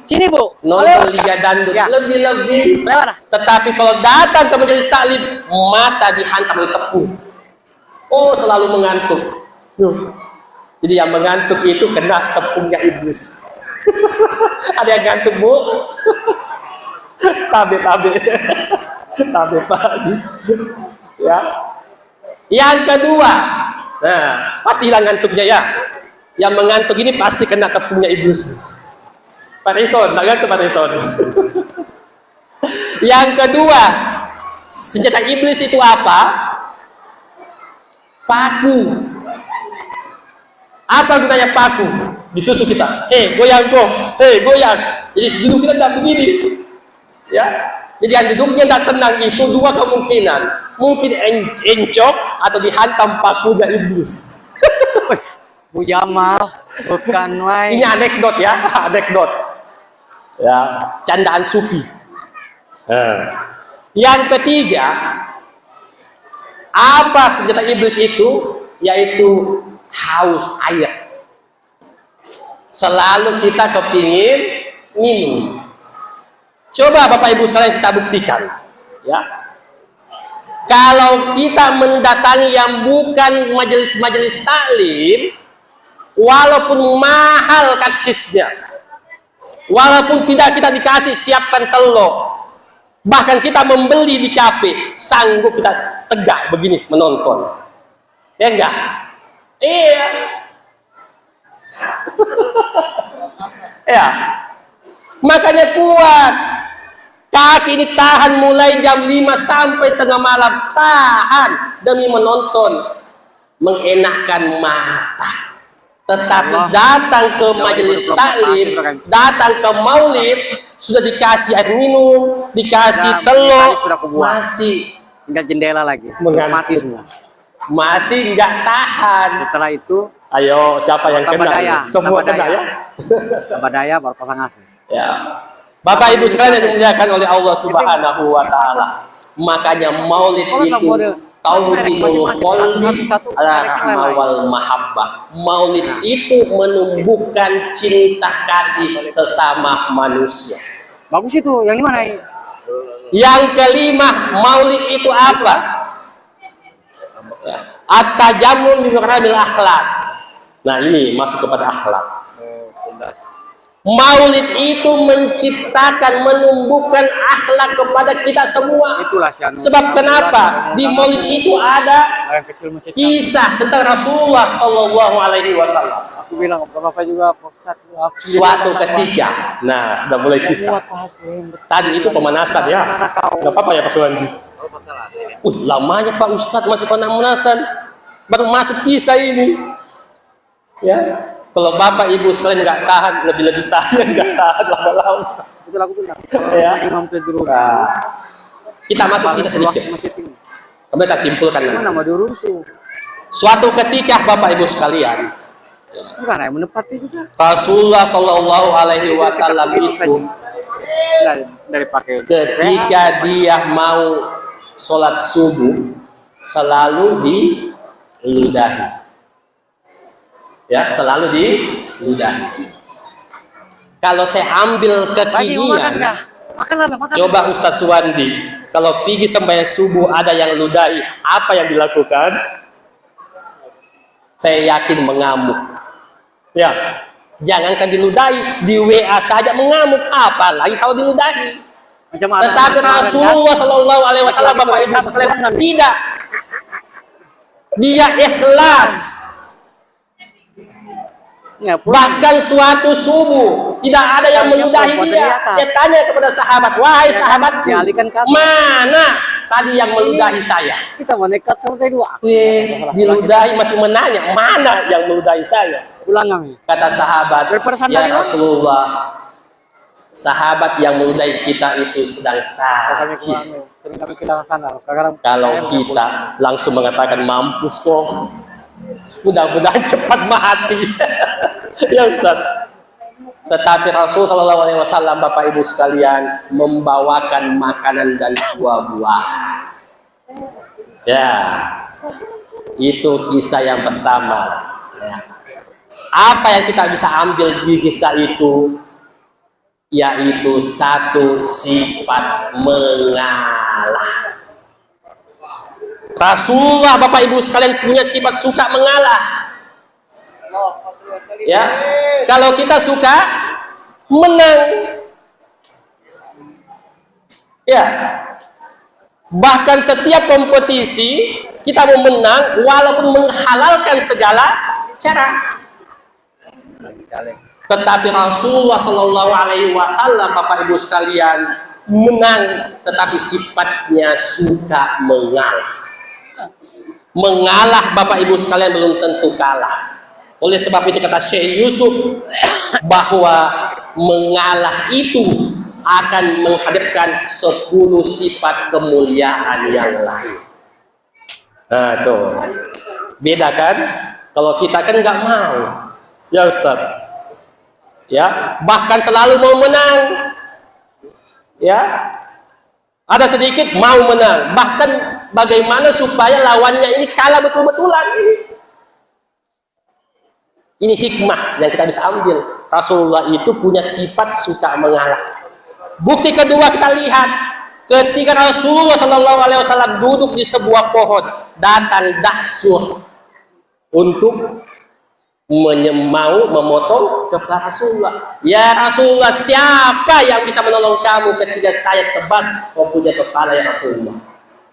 Sini Bu, nonton Liga Dangdut lebih-lebih, tetapi kalau datang ke majelis taklim, mata dihantam oleh tepung. Oh, selalu mengantuk. Jadi yang mengantuk itu kena tepungnya iblis. Ada yang ngantuk, Bu? Tabe Pak. Ya. Yang kedua, nah, pasti hilang ngantuknya ya. Yang mengantuk ini pasti kena kepungnya iblis. Pak Rison, tak ngantuk Pak Rison. Yang kedua, senjata iblis itu apa? Paku. Apa gunanya paku? Ditusuk kita. Goyang kok. Goyang. Jadi duduk kita tidak begini. Ya. Jadi yang duduknya tidak tenang itu dua kemungkinan. Mungkin encok atau dihantam pakunya iblis. Bu Jamal, bukan wae. Ini anekdot ya, anekdot. Ya, candaan supi. Yang ketiga, apa senjata iblis itu? Yaitu haus air. Selalu kita kepingin minum. Coba Bapak Ibu sekalian kita buktikan. Ya. Kalau kita mendatangi yang bukan majelis-majelis taklim, walaupun mahal karcisnya, walaupun tidak kita dikasih siapkan telur, bahkan kita membeli di kafe, sanggup kita tegak begini menonton. Ya enggak? Iya. Ya. Makanya kuat. Kaki ini tahan mulai jam 5 sampai tengah malam, tahan demi menonton, mengenakkan mata. Tetapi datang ke majelis taklim, datang ke maulid, sudah dikasih air minum, dikasih telur, masih tinggal jendela lagi, mati semua. Masih nggak tahan. Setelah itu, ayo siapa yang kena? Semua kena ya. Badaya baru pasang asli. Ya. Bapak Ibu sekalian yang dimuliakan oleh Allah Subhanahu wa taala. Makanya maulid itu tauhidul qalbi ala wal mahabbah. Maulid itu menumbuhkan cinta kasih sesama manusia. Bagus itu, yang di mana? Yang kelima, maulid itu apa? At-tajammul bi maqamil akhlak. Nah, ini masuk kepada akhlak. Maulid itu menciptakan, menumbuhkan akhlak kepada kita semua. Itulah sebab kenapa? Di maulid itu ada kisah tentang Rasulullah Shallallahu Alaihi Wasallam. Aku bilang Bapak juga Ustaz. Suatu ketika, nah sudah mulai kisah. Tadi itu pemanasan ya. Gak apa-apa ya Pak Suwandi. Lamanya Pak Ustadz masih pemanasan. Baru masuk kisah ini. Ya. Kalau Bapak Ibu sekalian nggak tahan, lebih-lebih saya nggak tahan lama-lama. Itu lagu bilang. Ya. Imam Tadrur. Kita masuk kisah sedikit. Kami kita simpulkan nanti. Nama Durun tuh. Suatu ketika Bapak Ibu sekalian, bukan yang menepati juga. Rasulullah Shallallahu Alaihi Wasallam itu dari pakai ketika dia mau sholat subuh selalu diludahi. Ya, selalu diludahi. Kalau saya ambil kekinian, coba Ustaz Suwandi, kalau pergi sembahyang subuh ada yang ludahi, apa yang dilakukan? Saya yakin mengamuk. Ya, jangankan diludahi, di WA saja mengamuk, apalagi kalau diludahi. Tetapi Rasulullah Shallallahu Alaihi Wasallam Bapak Ibu sekalian tidak. Dia ikhlas. Bahkan suatu subuh tidak ada yang meludahi dia. Dia tanya kepada sahabat, wahai sahabatku, mana tadi yang meludahi saya? Kita menekat sampai dua. Diludahi masih menanya, mana yang meludahi saya? Ulang kata sahabat, ya Rasulullah, sahabat yang meludahi kita itu sedang sakit. Kalau kita langsung mengatakan mampus kok, mudah-mudahan cepat mati. Ya Ustaz. Tetapi Rasul Shallallahu Alaihi Wasallam Bapak Ibu sekalian membawakan makanan dan buah-buahan. Ya, itu kisah yang pertama. Ya. Apa yang kita bisa ambil di kisah itu? Yaitu satu sifat mengalah. Rasulullah Bapak Ibu sekalian punya sifat suka mengalah. Ya, kalau kita suka menang. Ya, bahkan setiap kompetisi kita mau menang walaupun menghalalkan segala cara. Tetapi Rasulullah Shallallahu Alaihi Wasallam, Bapak Ibu sekalian, menang, tetapi sifatnya suka mengalah. Mengalah, Bapak Ibu sekalian, belum tentu kalah. Oleh sebab itu kata Syekh Yusuf bahwa mengalah itu akan menghadirkan 10 sifat kemuliaan yang lain. Nah tuh, beda kan? Kalau kita kan nggak mau, ya Ustaz. Ya, bahkan selalu mau menang. Ya, ada sedikit mau menang. Bahkan bagaimana supaya lawannya ini kalah betul-betulan ini. Ini hikmah yang kita bisa ambil. Rasulullah itu punya sifat suka mengalah. Bukti kedua kita lihat ketika Rasulullah Shallallahu Alaihi Wasallam duduk di sebuah pohon, datang Daksur untuk mau memotong kepala Rasulullah. Ya Rasulullah, siapa yang bisa menolong kamu ketika saya tebas kau punya kepala ya Rasulullah?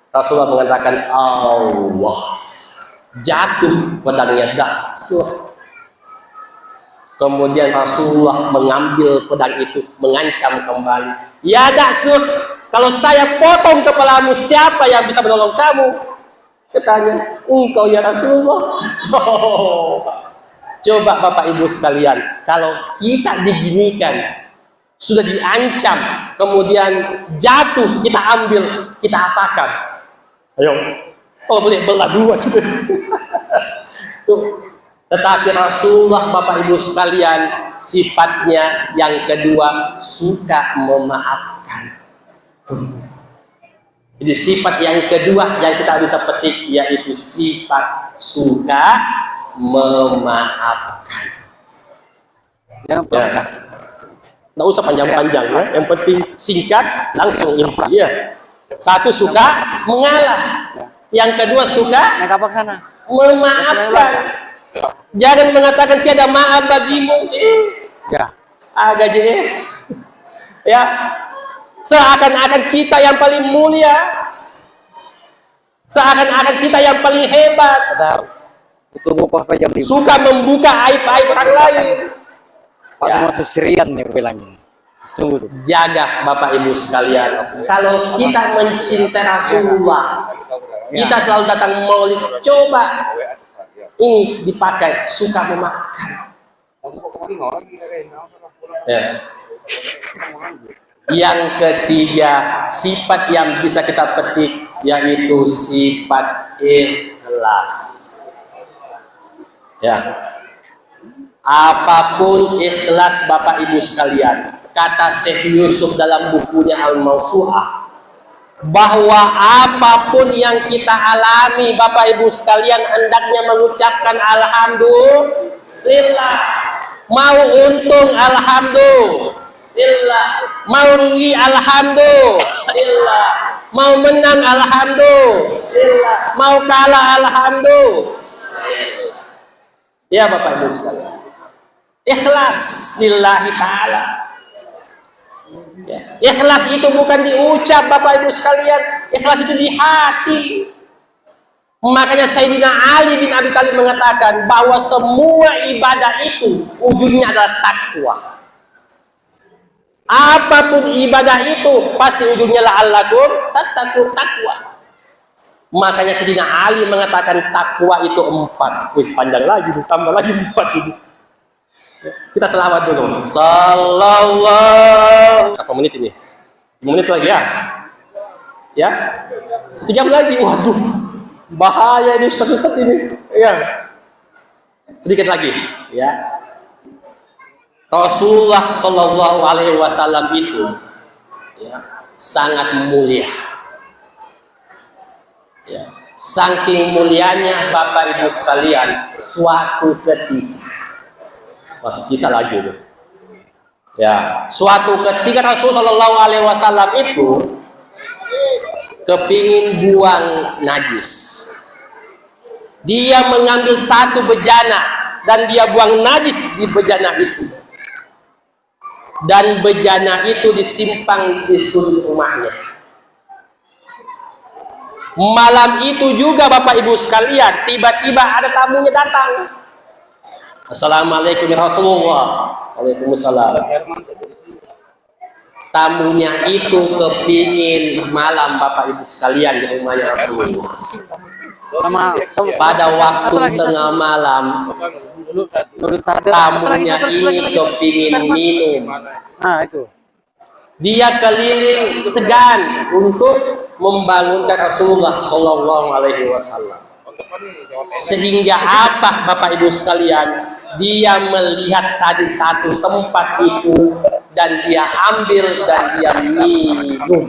Rasulullah mengatakan Allah. Jatuh pedangnya Daksur. Kemudian Rasulullah mengambil pedang itu, mengancam kembali. Ya Daksur, kalau saya potong kepalamu, siapa yang bisa menolong kamu? Katanya, engkau ya Rasulullah. Coba Bapak Ibu sekalian, kalau kita diginikan, sudah diancam, kemudian jatuh, kita ambil, kita apakan? Ayo, kalau boleh belah dua sudah. Tuh. Tetapi Rasulullah, Bapak Ibu sekalian, sifatnya yang kedua suka memaafkan. Jadi sifat yang kedua yang kita bisa petik yaitu sifat suka memaafkan. Ya, nggak usah panjang-panjang ya. Yang penting singkat, langsung inti ya. Satu suka mengalah, yang kedua suka memaafkan. Jangan mengatakan tiada maaf bagimu. Ya, agak jadi. Ya, seakan-akan kita yang paling mulia, seakan-akan kita yang paling hebat. Suka membuka aib-aib orang lain. Masuk Syrian nih bilangnya. Tunggu. Jaga Bapak Ibu sekalian. Kalau kita mencintai Rasulullah, kita selalu datang maulid. Coba ini dipakai suka memaafkan. Ya. Yang ketiga, sifat yang bisa kita petik yaitu sifat ikhlas. Ya. Apapun ikhlas Bapak Ibu sekalian, kata Syekh Yusuf dalam bukunya Al-Mawsu'ah, bahwa apapun yang kita alami Bapak Ibu sekalian hendaknya mengucapkan alhamdulillah. Mau untung alhamdulillah, mau rugi alhamdulillah, mau menang alhamdulillah, mau kalah alhamdulillah. Ya Bapak Ibu sekalian, ikhlas lillahi ta'ala. Ya. Ikhlas itu bukan diucap Bapak Ibu sekalian, ikhlas itu di hati. Makanya Sayyidina Ali bin Abi Thalib mengatakan bahwa semua ibadah itu ujungnya adalah takwa. Apapun ibadah itu pasti ujungnya la'allakum tattaqun, takwa. Makanya Sayyidina Ali mengatakan takwa itu 4. Wih, panjang lagi, tambah lagi 4 ini. Kita selawat dulu. Sallallahu. Berapa menit ini? 5 menit lagi ya? Ya? 1 jam lagi. Waduh, bahaya ini Ustaz ini. Ya. Sedikit lagi, ya. Rasulullah Shallallahu Alaihi Wasallam itu ya, sangat mulia. Ya. Saking mulianya Bapak Ibu sekalian, suatu ketika masuk kisah lagi itu. Ya, suatu ketika Rasulullah Shallallahu Alaihi Wasallam itu kepingin buang najis. Dia mengambil satu bejana dan dia buang najis di bejana itu. dan bejana itu disimpan di sudut rumahnya. Malam itu juga Bapak Ibu sekalian, tiba-tiba ada tamunya datang. Assalamualaikum ya Rasulullah. Waalaikumsalam. Tamunya itu kepingin malam Bapak Ibu sekalian di rumahnya Rasulullah. Pada waktu tengah malam, tamunya ini kepingin minum. Nah, itu. Dia keliling segan untuk membangunkan Rasulullah Shallallahu Alaihi Wasallam. Sehingga apa Bapak Ibu sekalian? Dia melihat tadi satu tempat itu dan dia ambil dan dia minum.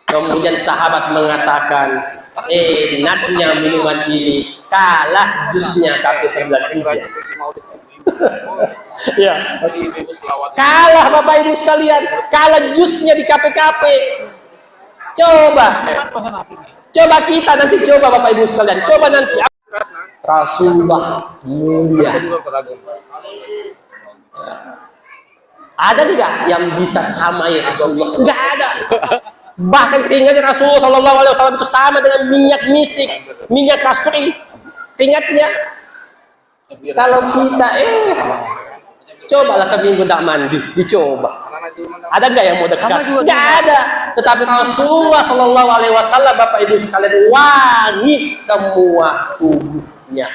Kemudian sahabat mengatakan, enaknya minuman ini kalah jusnya KP9 India. Ya. Kalah Bapak Ibu sekalian, kalah jusnya di KP-KP. Coba kita nanti coba Bapak Ibu sekalian, coba nanti Rasulullah mulia. Ada enggak yang bisa samai Rasulullah? Enggak ada. Bahkan keringatnya Rasulullah Shallallahu Alaihi Wasallam itu sama dengan minyak misik, minyak kasturi. Keringatnya. Kalau kita cobalah seminggu tak mandi, dicoba. Ada nggak yang mau dekat? Nggak ada. Tetapi Rasulullah Shallallahu Alaihi Wasallam, Bapak Ibu sekalian, wangi semua tubuhnya.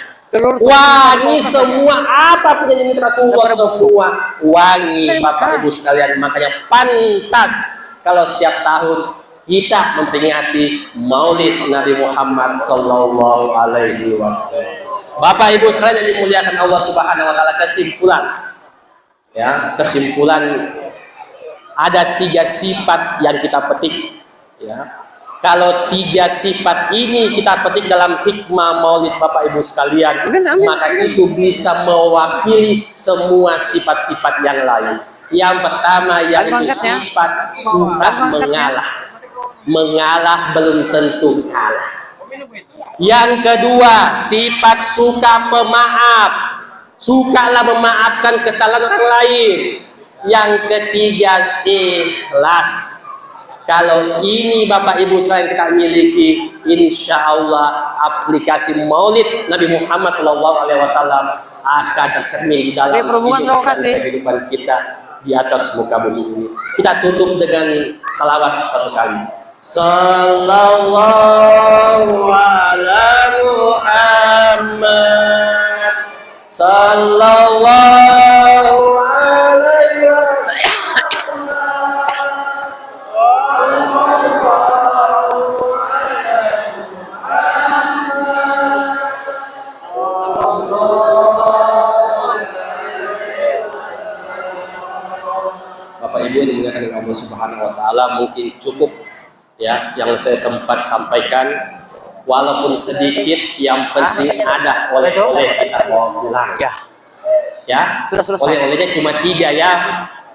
Wangi semua apa punya ini Rasulullah, semua wangi Bapak Ibu sekalian. Makanya pantas kalau setiap tahun kita memperingati Maulid Nabi Muhammad Sallallahu Alaihi Wasallam. Bapak Ibu sekalian yang dimuliakan Allah Subhanahu Wa Taala, kesimpulan ada 3 sifat yang kita petik. Ya, kalau 3 sifat ini kita petik dalam hikmah Maulid Bapak Ibu sekalian, maka itu bisa mewakili semua sifat-sifat yang lain. Yang pertama yaitu sifat suka mengalah. Mengalah belum tentu kalah. Yang kedua, sifat suka pemaaf. Sukalah memaafkan kesalahan orang lain. Yang ketiga, ikhlas. Kalau ini Bapak Ibu sekalian kita miliki, insya Allah aplikasi Maulid Nabi Muhammad SAW akan tercermin di dalam kehidupan kita di atas muka bumi ini. Kita tutup dengan salawat satu kali. Sallallahu ala Muhammad, sallallahu alaihi wasallam. Bapak Ibu yang dimuliakan oleh Allah Subhanahu Wa Taala, mungkin cukup ya yang saya sempat sampaikan, walaupun sedikit, yang penting ada oleh-oleh kita mau pulang ya. Oleh-olehnya cuma 3 ya: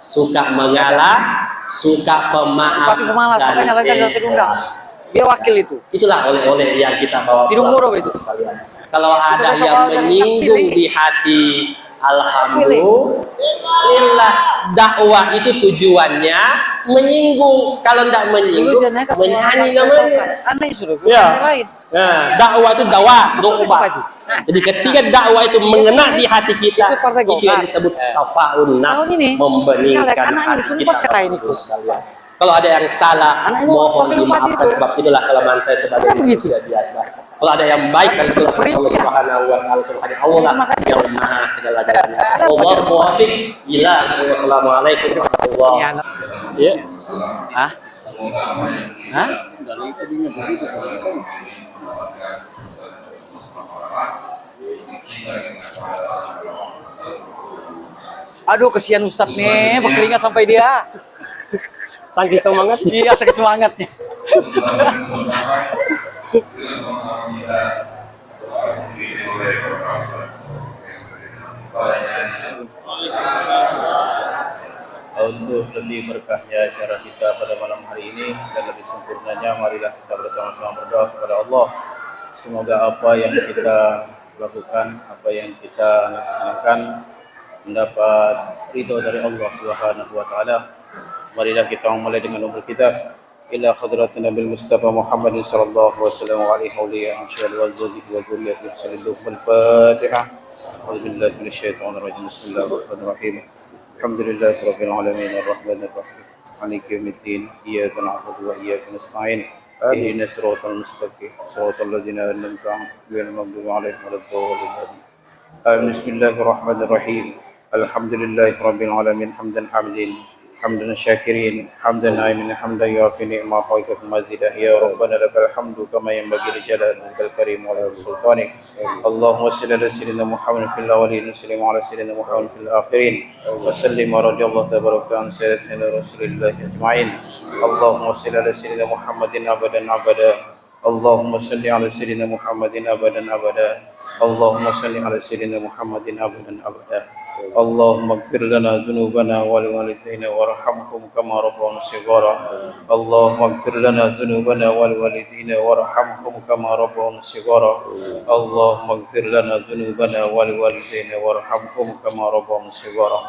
suka mengalah, suka pemaaf, dan ikhlas. Dia wakil itu. Itulah oleh-oleh yang kita bawa itu sekalian. Kalau ada yang menyinggung di hati, alhamdulillah, dakwah itu tujuannya menyinggung. Kalau tidak menyinggung, menyanyi namanya. Ya. Nah, dakwah itu doa. Jadi ketika dakwah itu mengena di hati kita, itu yang disebut safaun nafs, membeningkan hati kita. Kalau ada yang salah, mohon dimaafkan, sebab itulah kelemahan saya sebagai manusia biasa. Kalau ada yang baik, dan itulah Allah Subhanahu Wa Taala, Subhanallah yang maha segala-galanya. Allahu muwaffiq ila wassalamualaikum warahmatullahi wabarakatuh. Ya. Aduh, kesian Ustadz nih, berkeringat sampai dia. Saking semangat. Iya, saking semangatnya. Untuk lebih berkahnya acara kita pada malam hari ini dan lebih sempurnanya, marilah kita bersama-sama berdoa kepada Allah. Semoga apa yang kita lakukan, apa yang kita laksanakan mendapat ridho dari Allah Subhanahu wa taala. Marilah kita mulai dengan umur kita ila hadratin Nabi Mustafa Muhammad sallallahu alaihi wasallam wa zawjihi wa dzurriyyatihi sallallahu al-Fatihah. A'udzu billahi minasyaitonir rajim. Bismillahirrahmanirrahim. Alhamdulillahi rabbil alamin arrahmanir rahim. Maliki yaumiddin. Iyyaka na'budu wa iyyaka nasta'in. Ihdinas siratal mustaqim. Siratal ladzina an'amta 'alaihim ghairil maghdubi 'alaihim waladdallin. Bismillahirrahmanirrahim. Alhamdulillahi rabbil alamin hamdan hamidin. حمدا شاكرين حمدا نائمين حمدا يوافي نعمه ويكفي مزيدا يا ربنا لك الحمد كما ينبغي لجلال وجهك الكريم وعلى سلطانك. اللهم صل على سيدنا محمد في الاولين وسلم على سيدنا محمد في الاخرين وسلم ورضي الله تبارك عن سيدنا رسول الله اجمعين. اللهم صل على سيدنا محمد ابدا ابدا. اللهم صل على سيدنا محمد ابدا ابدا. اللهم صل على سيدنا محمد ابدا ابدا. اللهم اغفر لنا ذنوبنا ولوالدينا وارحمهم كما ربونا صغارا. اللهم اغفر لنا ذنوبنا ولوالدينا وارحمهم كما ربونا صغارا. اللهم اغفر لنا ذنوبنا ولوالدينا وارحمهم كما ربونا صغارا.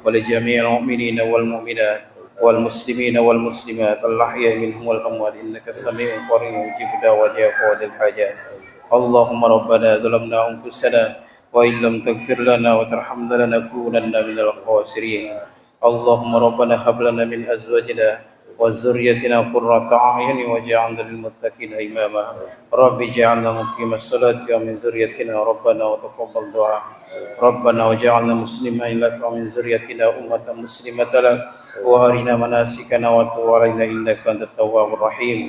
ولجميع المؤمنين والمؤمنات والمسلمين والمسلمات الأحياء منهم والأموات إنك سميع قريب مجيب دعوات قاضي الحاجات. اللهم ربنا ظلمنا أنفسنا وإن لم تغفر لنا وترحمنا لنكونن من الخاسرين. اللهم ربنا هب لنا من أزواجنا وذريتنا قرة أعين واجعلنا للمتقين إماما. رب اجعلنا مقيم الصلاة ومن ذريتنا ربنا وتقبل دعاء. ربنا واجعلنا مسلمين لك ومن ذريتنا أمة مسلمة لك وأرنا مناسكنا وتب علينا إنك أنت التواب الرحيم.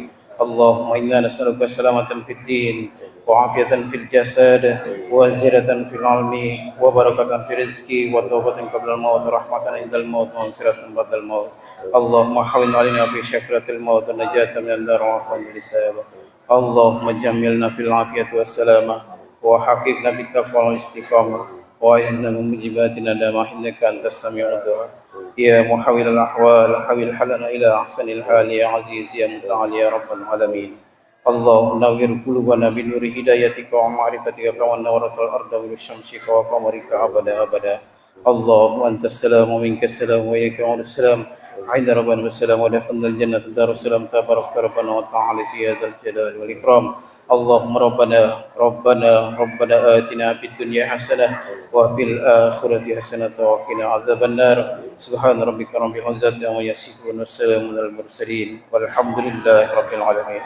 اللهم إنا نسألك سلامة في الدين وعافية في الجسد وزيادة في العلم وبركة في الرزق وتوبة قبل الموت ورحمة عند الموت ومغفرة بعد الموت. اللهم حول علينا في شكرة الموت والنجاة من النار وعفوا بالإسابة. اللهم جملنا في العافية والسلامة وحققنا بالتقوى والاستقامة وأعزنا من موجبات الندامة إنك أنت السميع الدعاء. يا محول الأحوال حول حالنا إلى أحسن الحال يا عزيز يا متعال يا رب العالمين. اللهم نور قلوبنا بنور هدايتك ومعرفتك كما نورت الأرض بنور شمسك وقمرك أبدا أبدا. اللهم أنت السلام ومنك السلام وإليك يعود السلام. عند ربنا والسلام ودخلنا الجنة دار السلام. تبارك ربنا وتعالى في هذا الجلال والإكرام. اللهم ربنا آتنا في الدنيا حسنة وفي الآخرة حسنة وقنا عذاب النار. سبحان ربك رب العزة عما يصفون والسلام على المرسلين والحمد لله رب العالمين.